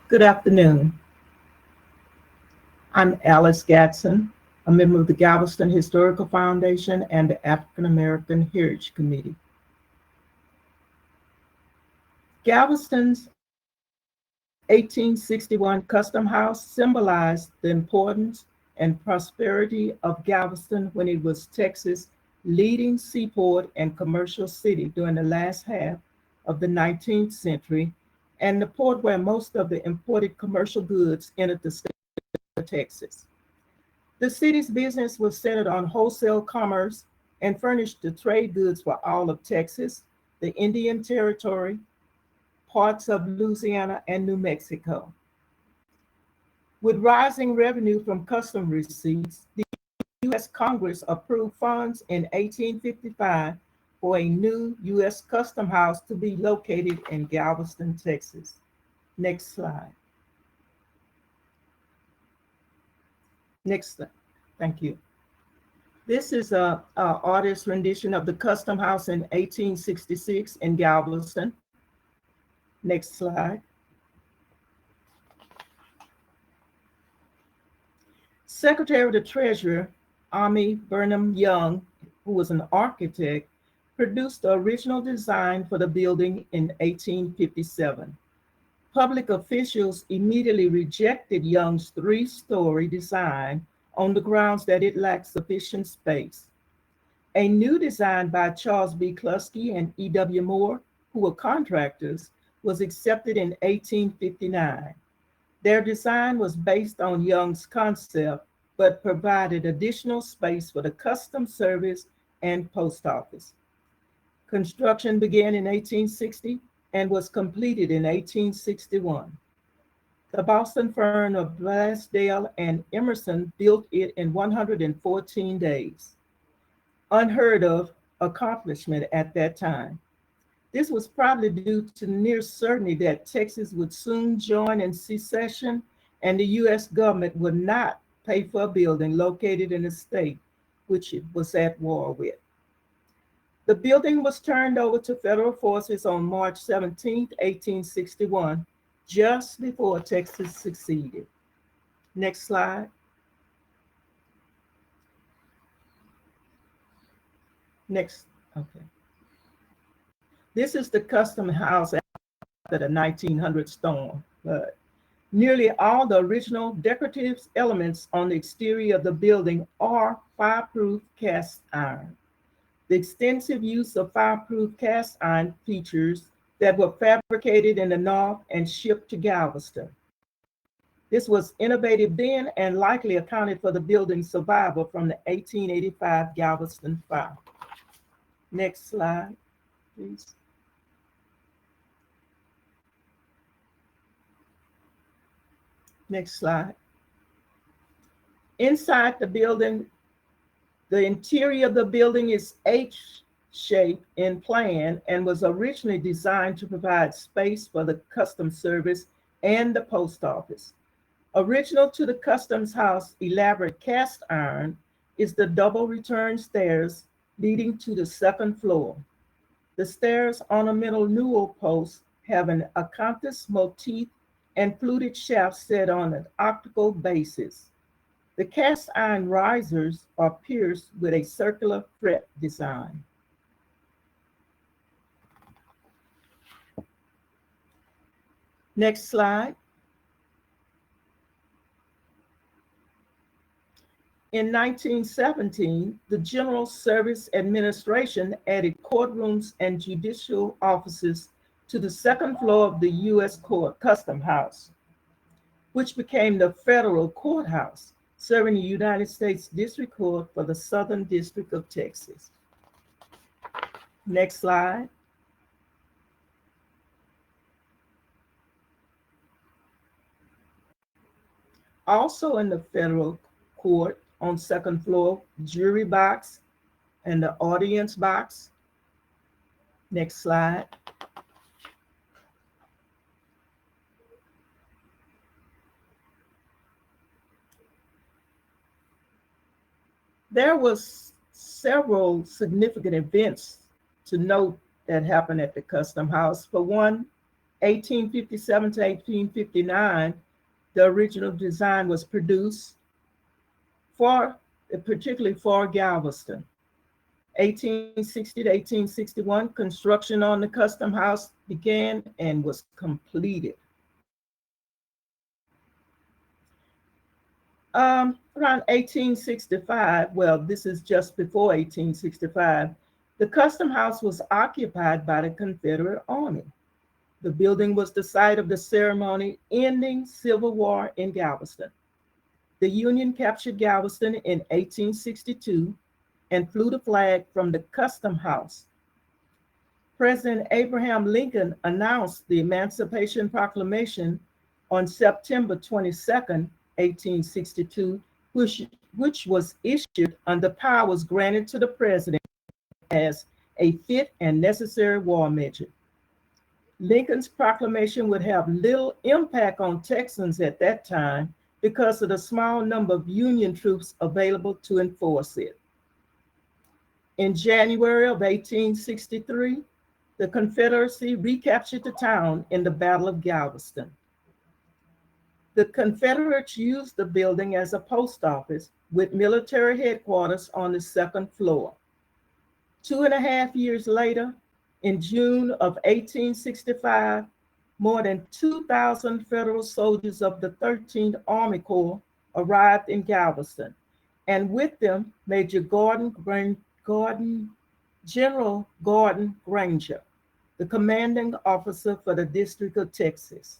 Good afternoon. I'm Alice Gatson, a member of the Galveston Historical Foundation and the African American Heritage Committee. Galveston's 1861 Custom House symbolized the importance and prosperity of Galveston when it was Texas' leading seaport and commercial city during the last half of the 19th century, and the port where most of the imported commercial goods entered the state of Texas. The city's business was centered on wholesale commerce and furnished the trade goods for all of Texas, the Indian Territory, parts of Louisiana, and New Mexico. With rising revenue from custom receipts, the U.S. Congress approved funds in 1855 for a new U.S. Custom House to be located in Galveston, Texas. Next slide. Next, thank you. This is an artist's rendition of the Custom House in 1866 in Galveston. Next slide. Secretary of the Treasury, Ami Burnham Young, who was an architect, produced the original design for the building in 1857. Public officials immediately rejected Young's 3-story design on the grounds that it lacked sufficient space. A new design by Charles B. Kluski and E.W. Moore, who were contractors, was accepted in 1859. Their design was based on Young's concept, but provided additional space for the customs service and post office. Construction began in 1860 and was completed in 1861. The Boston firm of Blaisdell and Emerson built it in 114 days. Unheard of accomplishment at that time. This was probably due to near certainty that Texas would soon join in secession and the U.S. government would not pay for a building located in a state which it was at war with. The building was turned over to federal forces on March 17, 1861, just before Texas seceded. Next slide. Next, okay. This is the Custom House after the 1900 storm. But nearly all the original decorative elements on the exterior of the building are fireproof cast iron. The extensive use of fireproof cast iron features that were fabricated in the North and shipped to Galveston. This was innovative then and likely accounted for the building's survival from the 1885 Galveston fire. Next slide, please. Next slide. Inside the building, the interior of the building is H-shaped in plan and was originally designed to provide space for the Customs Service and the post office. Original to the Customs House elaborate cast iron is the double return stairs leading to the second floor. The stairs' ornamental newel posts have an acanthus motif and fluted shafts set on an optical basis. The cast iron risers are pierced with a circular fret design. Next slide. In 1917, the General Service Administration added courtrooms and judicial offices to the second floor of the U.S. Custom House, which became the Federal Courthouse, serving the United States District Court for the Southern District of Texas. Next slide. Also in the federal court on second floor, jury box and the audience box. Next slide. There was several significant events to note that happened at the Custom House. For one, 1857 to 1859, the original design was produced particularly for Galveston. 1860 to 1861, construction on the Custom House began and was completed. Around 1865, well, this is just before 1865, the Custom House was occupied by the Confederate Army. The building was the site of the ceremony ending Civil War in Galveston. The Union captured Galveston in 1862 and flew the flag from the Custom House. President Abraham Lincoln announced the Emancipation Proclamation on September 22nd, 1862, which was issued under powers granted to the president as a fit and necessary war measure. Lincoln's proclamation would have little impact on Texans at that time because of the small number of Union troops available to enforce it. In January of 1863, the Confederacy recaptured the town in the Battle of Galveston. The Confederates used the building as a post office with military headquarters on the second floor. 2.5 years later, in June of 1865, more than 2,000 federal soldiers of the 13th Army Corps arrived in Galveston, and with them, General Gordon Granger, the commanding officer for the District of Texas.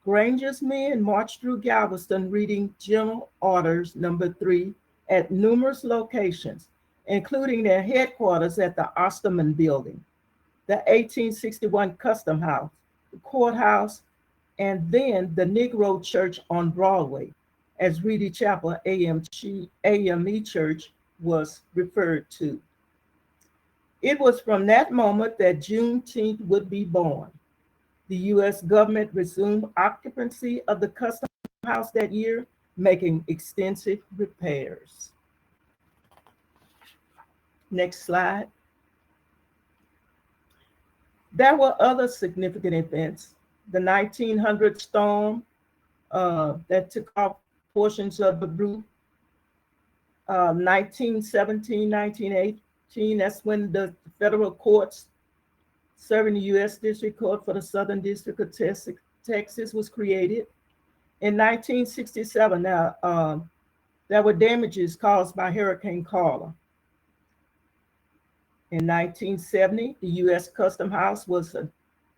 Granger's men marched through Galveston reading General Orders Number 3 at numerous locations, including their headquarters at the Osterman Building, the 1861 Custom House, the Courthouse, and then the Negro Church on Broadway, as Reedy Chapel AME Church was referred to. It was from that moment that Juneteenth would be born. The U.S. government resumed occupancy of the Custom House that year, making extensive repairs. Next slide. There were other significant events. The 1900 storm that took off portions of the roof. 1917, 1918, that's when the federal courts serving the U.S. District Court for the Southern District of Texas was created. In 1967, there were damages caused by Hurricane Carla. In 1970, the U.S. Custom House was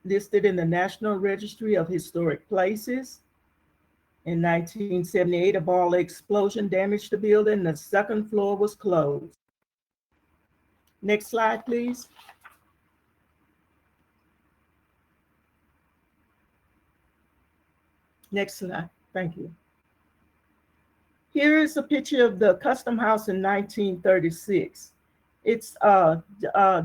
listed in the National Registry of Historic Places. In 1978, a ball explosion damaged the building. The second floor was closed. Next slide, please. Next slide, thank you. Here is a picture of the Custom House in 1936. It's a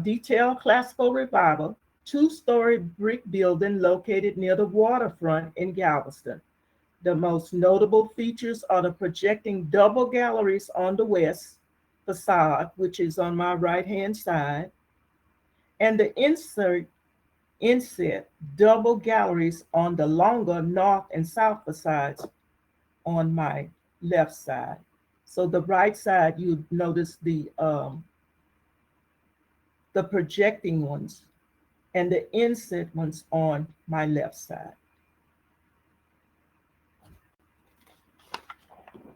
detailed classical revival, two-story brick building located near the waterfront in Galveston. The most notable features are the projecting double galleries on the west facade, which is on my right-hand side, and the insert inset double galleries on the longer north and south facades on my left side. So the right side, you notice the projecting ones and the inset ones on my left side.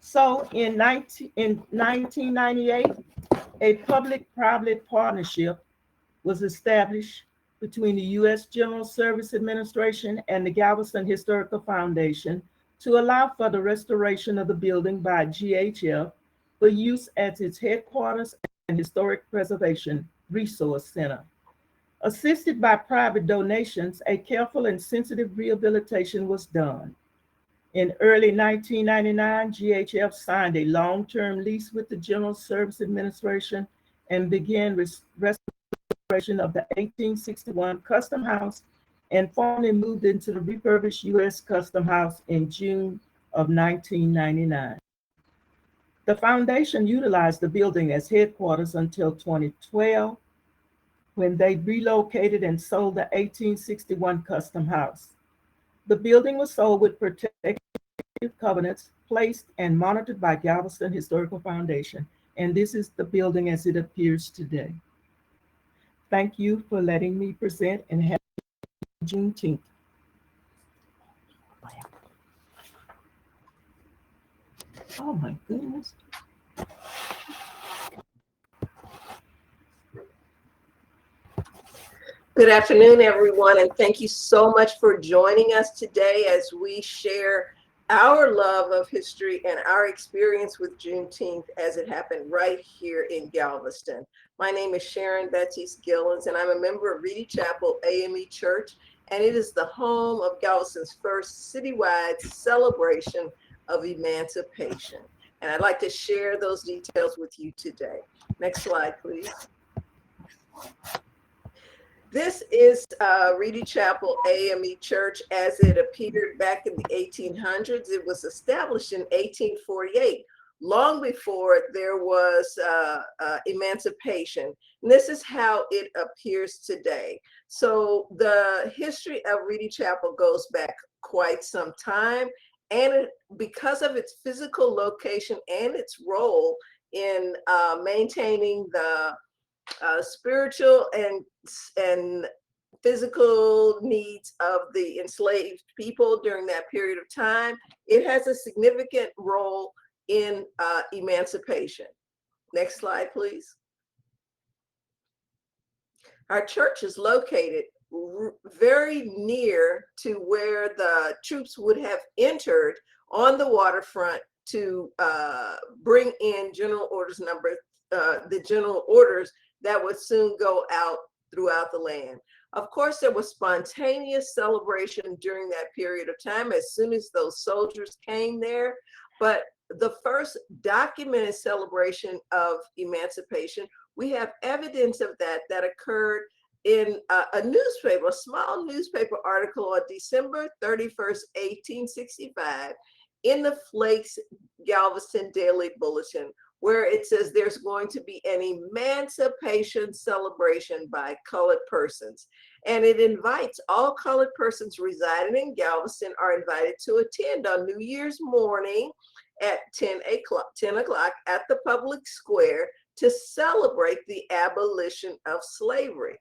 So in 1998, a public-private partnership was established between the U.S. General Service Administration and the Galveston Historical Foundation to allow for the restoration of the building by GHF for use as its headquarters and historic preservation resource center. Assisted by private donations, a careful and sensitive rehabilitation was done. In early 1999, GHF signed a long-term lease with the General Service Administration and began restoration of the 1861 Custom House and formally moved into the refurbished U.S. Custom House in June of 1999. The foundation utilized the building as headquarters until 2012, when they relocated and sold the 1861 Custom House. The building was sold with protective covenants placed and monitored by Galveston Historical Foundation, and this is the building as it appears today. Thank you for letting me present, and happy Juneteenth. Oh my goodness. Good afternoon, everyone, and thank you so much for joining us today as we share our love of history and our experience with Juneteenth as it happened right here in Galveston. My name is Sharon Baptiste Gillens, and I'm a member of Reedy Chapel AME Church, and it is the home of Galveston's first citywide celebration of emancipation. And I'd like to share those details with you today. Next slide, please. This is Reedy Chapel AME Church as it appeared back in the 1800s. It was established in 1848, long before there was emancipation. And this is how it appears today. So the history of Reedy Chapel goes back quite some time. And because of its physical location and its role in maintaining the spiritual and physical needs of the enslaved people during that period of time, it has a significant role in emancipation. Next slide, please. Our church is located very near to where the troops would have entered on the waterfront to bring in General Orders the General Orders that would soon go out throughout the land. Of course, there was spontaneous celebration during that period of time as soon as those soldiers came there. But the first documented celebration of emancipation, we have evidence of that occurred in a newspaper, a small newspaper article on December 31st, 1865, in the Flakes Galveston Daily Bulletin, where it says there's going to be an emancipation celebration by colored persons. And it invites all colored persons residing in Galveston are invited to attend on New Year's morning at 10 o'clock at the public square to celebrate the abolition of slavery.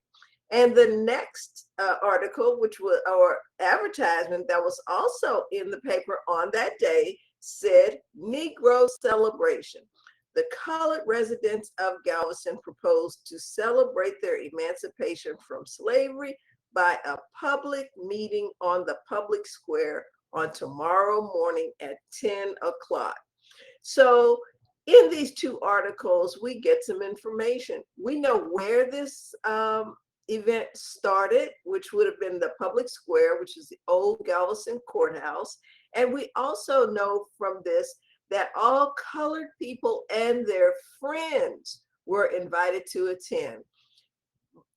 And the next article, which was, or advertisement that was also in the paper on that day, said Negro celebration. The colored residents of Galveston proposed to celebrate their emancipation from slavery by a public meeting on the public square on tomorrow morning at 10 o'clock. So in these two articles, we get some information. We know where this event started, which would have been the public square, which is the old Galveston courthouse. And we also know from this that all colored people and their friends were invited to attend.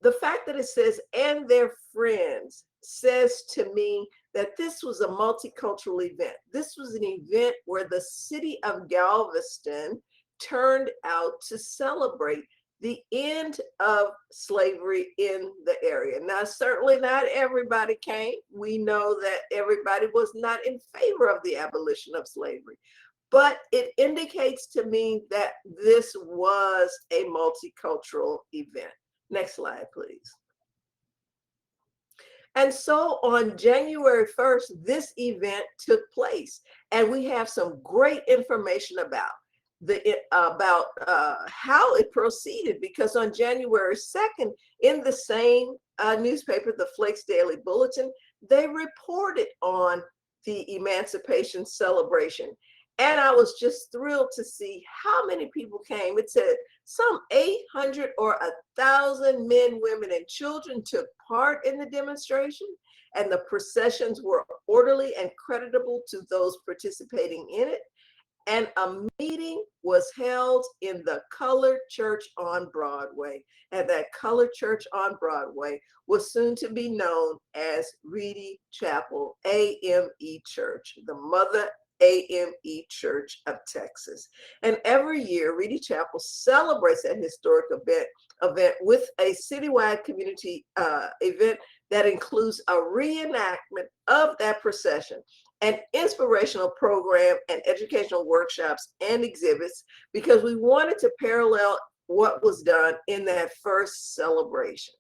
The fact that it says "and their friends" says to me that this was a multicultural event. This was an event where the city of Galveston turned out to celebrate the end of slavery in the area. Now, certainly not everybody came. We know that everybody was not in favor of the abolition of slavery, but it indicates to me that this was a multicultural event. Next slide, please. And so on January 1st, this event took place, and we have some great information about how it proceeded, because on January 2nd, in the same newspaper, the Flakes Daily Bulletin, they reported on the Emancipation celebration. And I was just thrilled to see how many people came. It said some 800 or 1,000 men, women, and children took part in the demonstration, and the processions were orderly and creditable to those participating in it. And a meeting was held in the Colored Church on Broadway. And that Colored Church on Broadway was soon to be known as Reedy Chapel, AME Church, the Mother AME Church of Texas. And every year, Reedy Chapel celebrates that historic event with a citywide community event that includes a reenactment of that procession, an inspirational program, and educational workshops and exhibits, because we wanted to parallel what was done in that first celebration.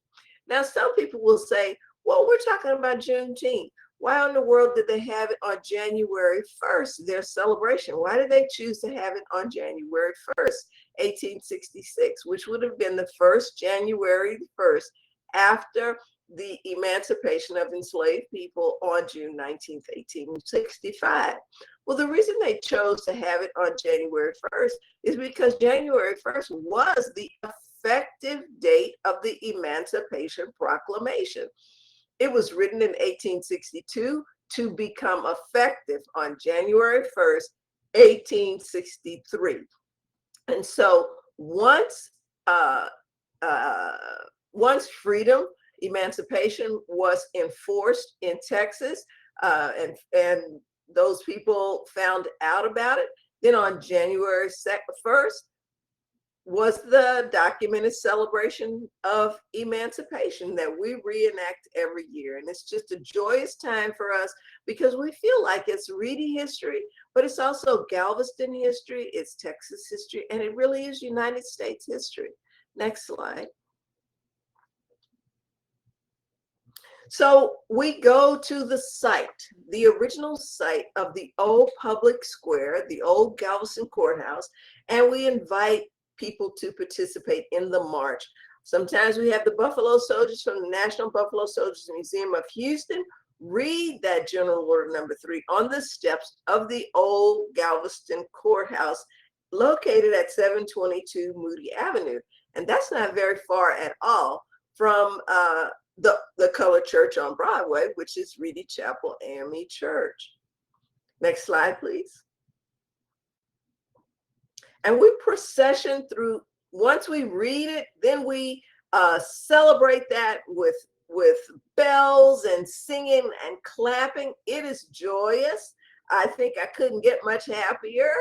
Now, some people will say, well, we're talking about Juneteenth. Why in the world did they have it on January 1st, their celebration? Why did they choose to have it on January 1st, 1866, which would have been the first January 1st after the emancipation of enslaved people on June 19th, 1865? Well, the reason they chose to have it on January 1st is because January 1st was the effective date of the Emancipation Proclamation. It was written in 1862 to become effective on January 1st, 1863. And so once freedom, emancipation was enforced in Texas, and those people found out about it, then on January 1st was the documented celebration of emancipation that we reenact every year. And it's just a joyous time for us because we feel like it's Reedy history, but it's also Galveston history, it's Texas history, and it really is United States history. Next slide. So we go to the site, the original site of the old public square, the old Galveston courthouse, and we invite people to participate in the march. Sometimes we have the Buffalo Soldiers from the National Buffalo Soldiers Museum of Houston read that General Order Number 3 on the steps of the old Galveston courthouse located at 722 Moody Avenue. And that's not very far at all from the Colored Church on Broadway, which is Reedy Chapel AME Church. Next slide, please. And we procession through. Once we read it, then we celebrate that with bells and singing and clapping. It is joyous. I think I couldn't get much happier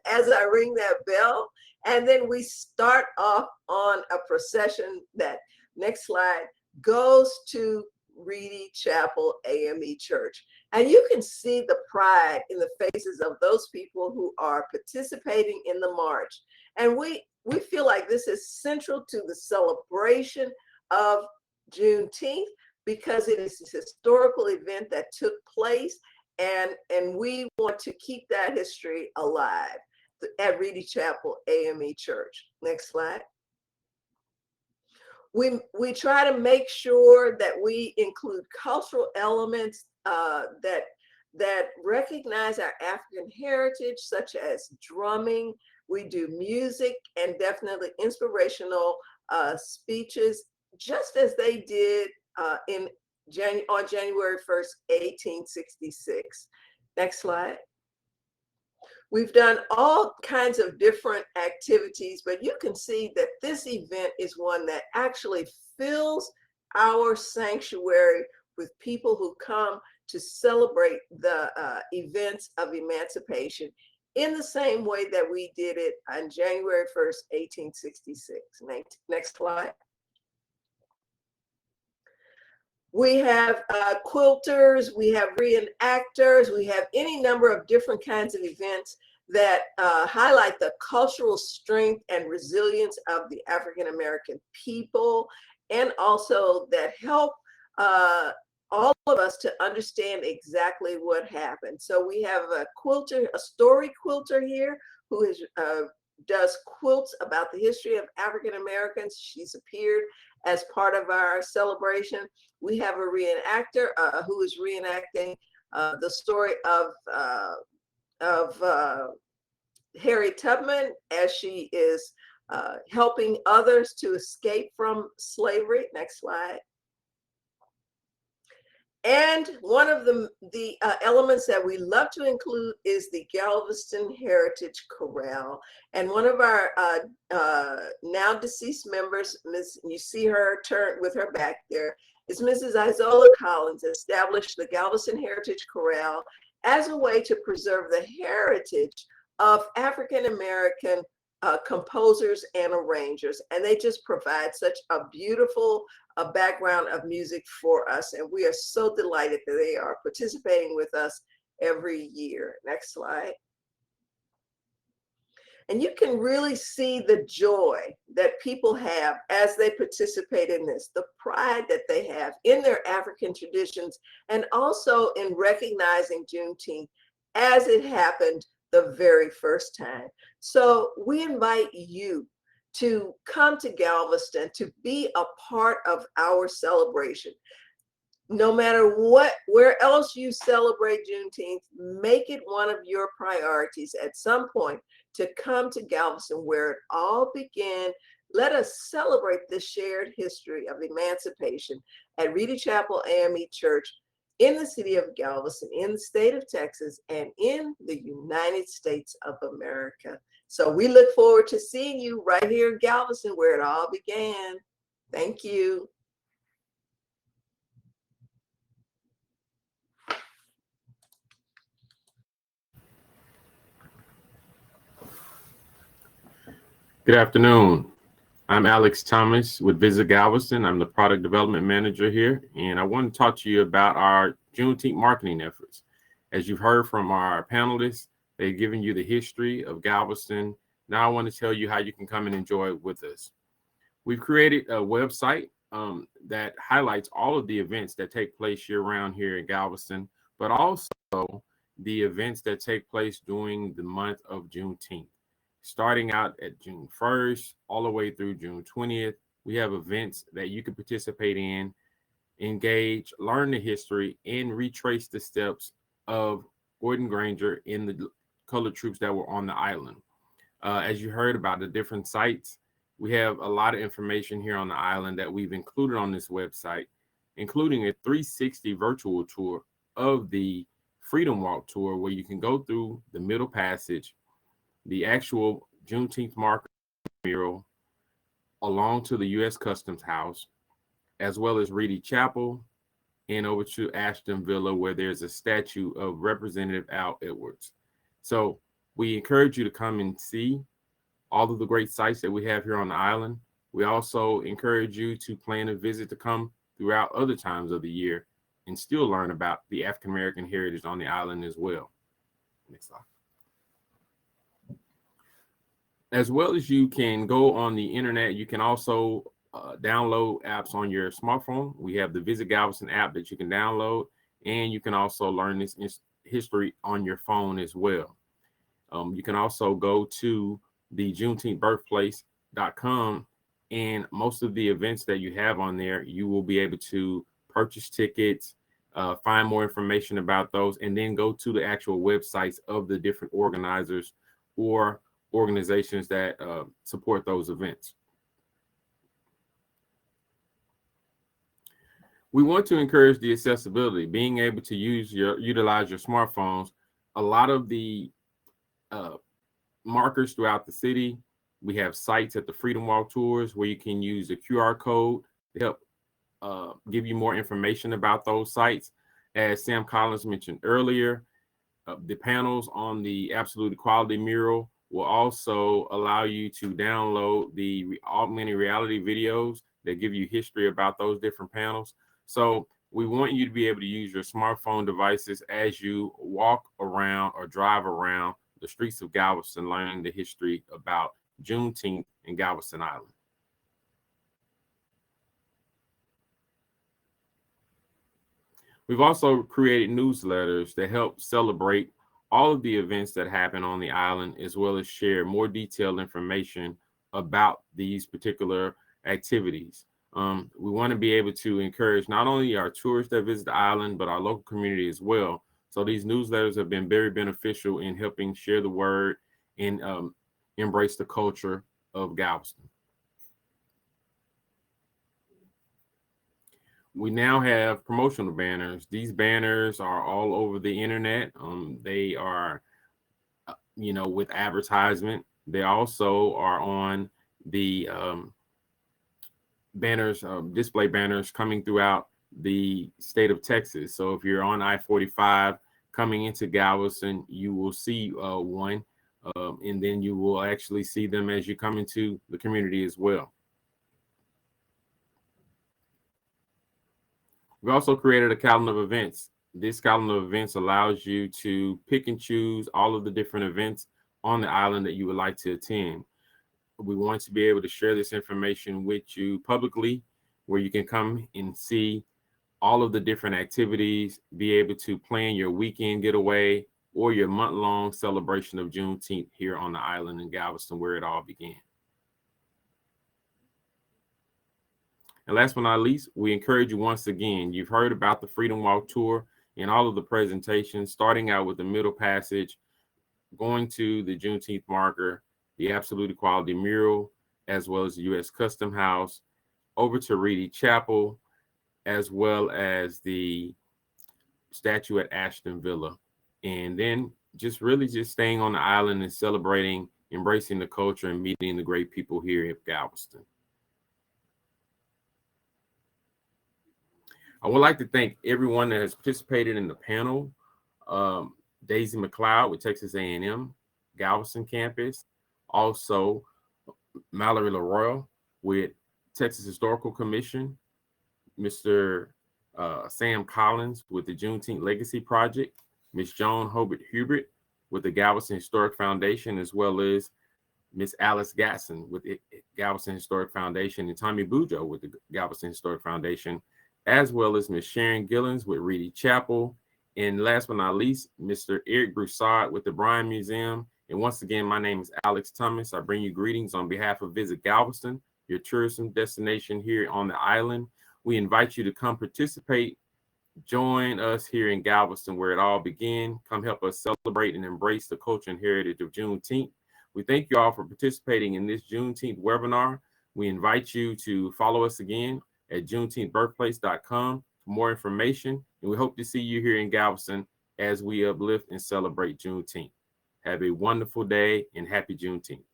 as I ring that bell. And then we start off on a procession that, next slide, goes to Reedy Chapel AME Church. And you can see the pride in the faces of those people who are participating in the march. And we feel like this is central to the celebration of Juneteenth because it is a historical event that took place, and we want to keep that history alive at Reedy Chapel AME Church. Next slide. We try to make sure that we include cultural elements that recognize our African heritage, such as drumming. We do music and definitely inspirational speeches, just as they did on January 1st, 1866. Next slide. We've done all kinds of different activities, but you can see that this event is one that actually fills our sanctuary with people who come to celebrate the events of emancipation in the same way that we did it on January 1st, 1866. Next slide. We have quilters, we have reenactors, we have any number of different kinds of events that highlight the cultural strength and resilience of the African American people, and also that help all of us to understand exactly what happened. So we have a quilter, a story quilter here, who is does quilts about the history of African Americans. She's appeared as part of our celebration. We have a reenactor who is reenacting the story of Harriet Tubman as she is helping others to escape from slavery. Next slide. And one of the elements that we love to include is the Galveston Heritage Chorale. And one of our now deceased members, you see her turn with her back there, is Mrs. Isola Collins, established the Galveston Heritage Chorale as a way to preserve the heritage of African American composers and arrangers. And they just provide such a beautiful background of music for us. And we are so delighted that they are participating with us every year. Next slide. And you can really see the joy that people have as they participate in this, the pride that they have in their African traditions, and also in recognizing Juneteenth as it happened the very first time. So we invite you to come to Galveston to be a part of our celebration. No matter where else you celebrate Juneteenth, make it one of your priorities at some point to come to Galveston, where it all began. Let us celebrate the shared history of emancipation at Reedy Chapel AME Church in the city of Galveston, in the state of Texas, and in the United States of America. So we look forward to seeing you right here in Galveston, where it all began. Thank you. Good afternoon. I'm Alex Thomas with Visit Galveston. I'm the product development manager here, and I want to talk to you about our Juneteenth marketing efforts. As you've heard from our panelists, they've given you the history of Galveston. Now I want to tell you how you can come and enjoy it with us. We've created a website that highlights all of the events that take place year-round here in Galveston, but also the events that take place during the month of Juneteenth. Starting out at June 1st, all the way through June 20th, we have events that you can participate in, engage, learn the history, and retrace the steps of Gordon Granger and the colored troops that were on the island. As you heard about the different sites, we have a lot of information here on the island that we've included on this website, including a 360 virtual tour of the Freedom Walk tour, where you can go through the Middle Passage, the actual Juneteenth marker mural, along to the U.S. Customs House, as well as Reedy Chapel, and over to Ashton Villa, where there's a statue of Representative Al Edwards. So we encourage you to come and see all of the great sites that we have here on the island. We also encourage you to plan a visit to come throughout other times of the year and still learn about the African American heritage on the island as well. Next slide. As well as you can go on the internet, you can also download apps on your smartphone. We have the Visit Galveston app that you can download, and you can also learn this history on your phone as well. You can also go to the JuneteenthBirthplace.com, and most of the events that you have on there, you will be able to purchase tickets, find more information about those, and then go to the actual websites of the different organizers or organizations that support those events. We want to encourage the accessibility, being able to utilize your smartphones. A lot of the markers throughout the city, we have sites at the Freedom Walk tours where you can use a QR code to help give you more information about those sites. As Sam Collins mentioned earlier, the panels on the Absolute Equality mural will also allow you to download the augmented reality videos that give you history about those different panels. So we want you to be able to use your smartphone devices as you walk around or drive around the streets of Galveston, learning the history about Juneteenth in Galveston Island. We've also created newsletters that help celebrate all of the events that happen on the island, as well as share more detailed information about these particular activities. We want to be able to encourage not only our tourists that visit the island, but our local community as well. So these newsletters have been very beneficial in helping share the word and embrace the culture of Galveston. We now have promotional banners. These banners are all over the internet. They are, with advertisement. They also are on the banners, display banners coming throughout the state of Texas. So if you're on I-45 coming into Galveston, you will see one, and then you will actually see them as you come into the community as well. We also created a calendar of events. This calendar of events allows you to pick and choose all of the different events on the island that you would like to attend. We want to be able to share this information with you publicly, where you can come and see all of the different activities, be able to plan your weekend getaway or your month-long celebration of Juneteenth here on the island in Galveston, where it all began. And last but not least, we encourage you once again, you've heard about the Freedom Walk Tour and all of the presentations, starting out with the Middle Passage, going to the Juneteenth marker, the Absolute Equality mural, as well as the U.S. Custom House, over to Reedy Chapel, as well as the statue at Ashton Villa. And then just staying on the island and celebrating, embracing the culture and meeting the great people here at Galveston. I would like to thank everyone that has participated in the panel. Daisy McLeod with Texas A&M Galveston campus. Also, Mallory Leroy with Texas Historical Commission. Mr. Sam Collins with the Juneteenth Legacy Project. Ms. Joan Hobart-Hubert with the Galveston Historic Foundation, as well as Ms. Alice Gatson with the Galveston Historic Foundation, and Tommy Boudreaux with the Galveston Historic Foundation, as well as Ms. Sharon Gillens with Reedy Chapel. And last but not least, Mr. Eric Broussard with the Bryan Museum. And once again, my name is Alex Thomas. I bring you greetings on behalf of Visit Galveston, your tourism destination here on the island. We invite you to come participate, join us here in Galveston, where it all began. Come help us celebrate and embrace the culture and heritage of Juneteenth. We thank you all for participating in this Juneteenth webinar. We invite you to follow us again at juneteenthbirthplace.com for more information. And we hope to see you here in Galveston as we uplift and celebrate Juneteenth. Have a wonderful day and happy Juneteenth.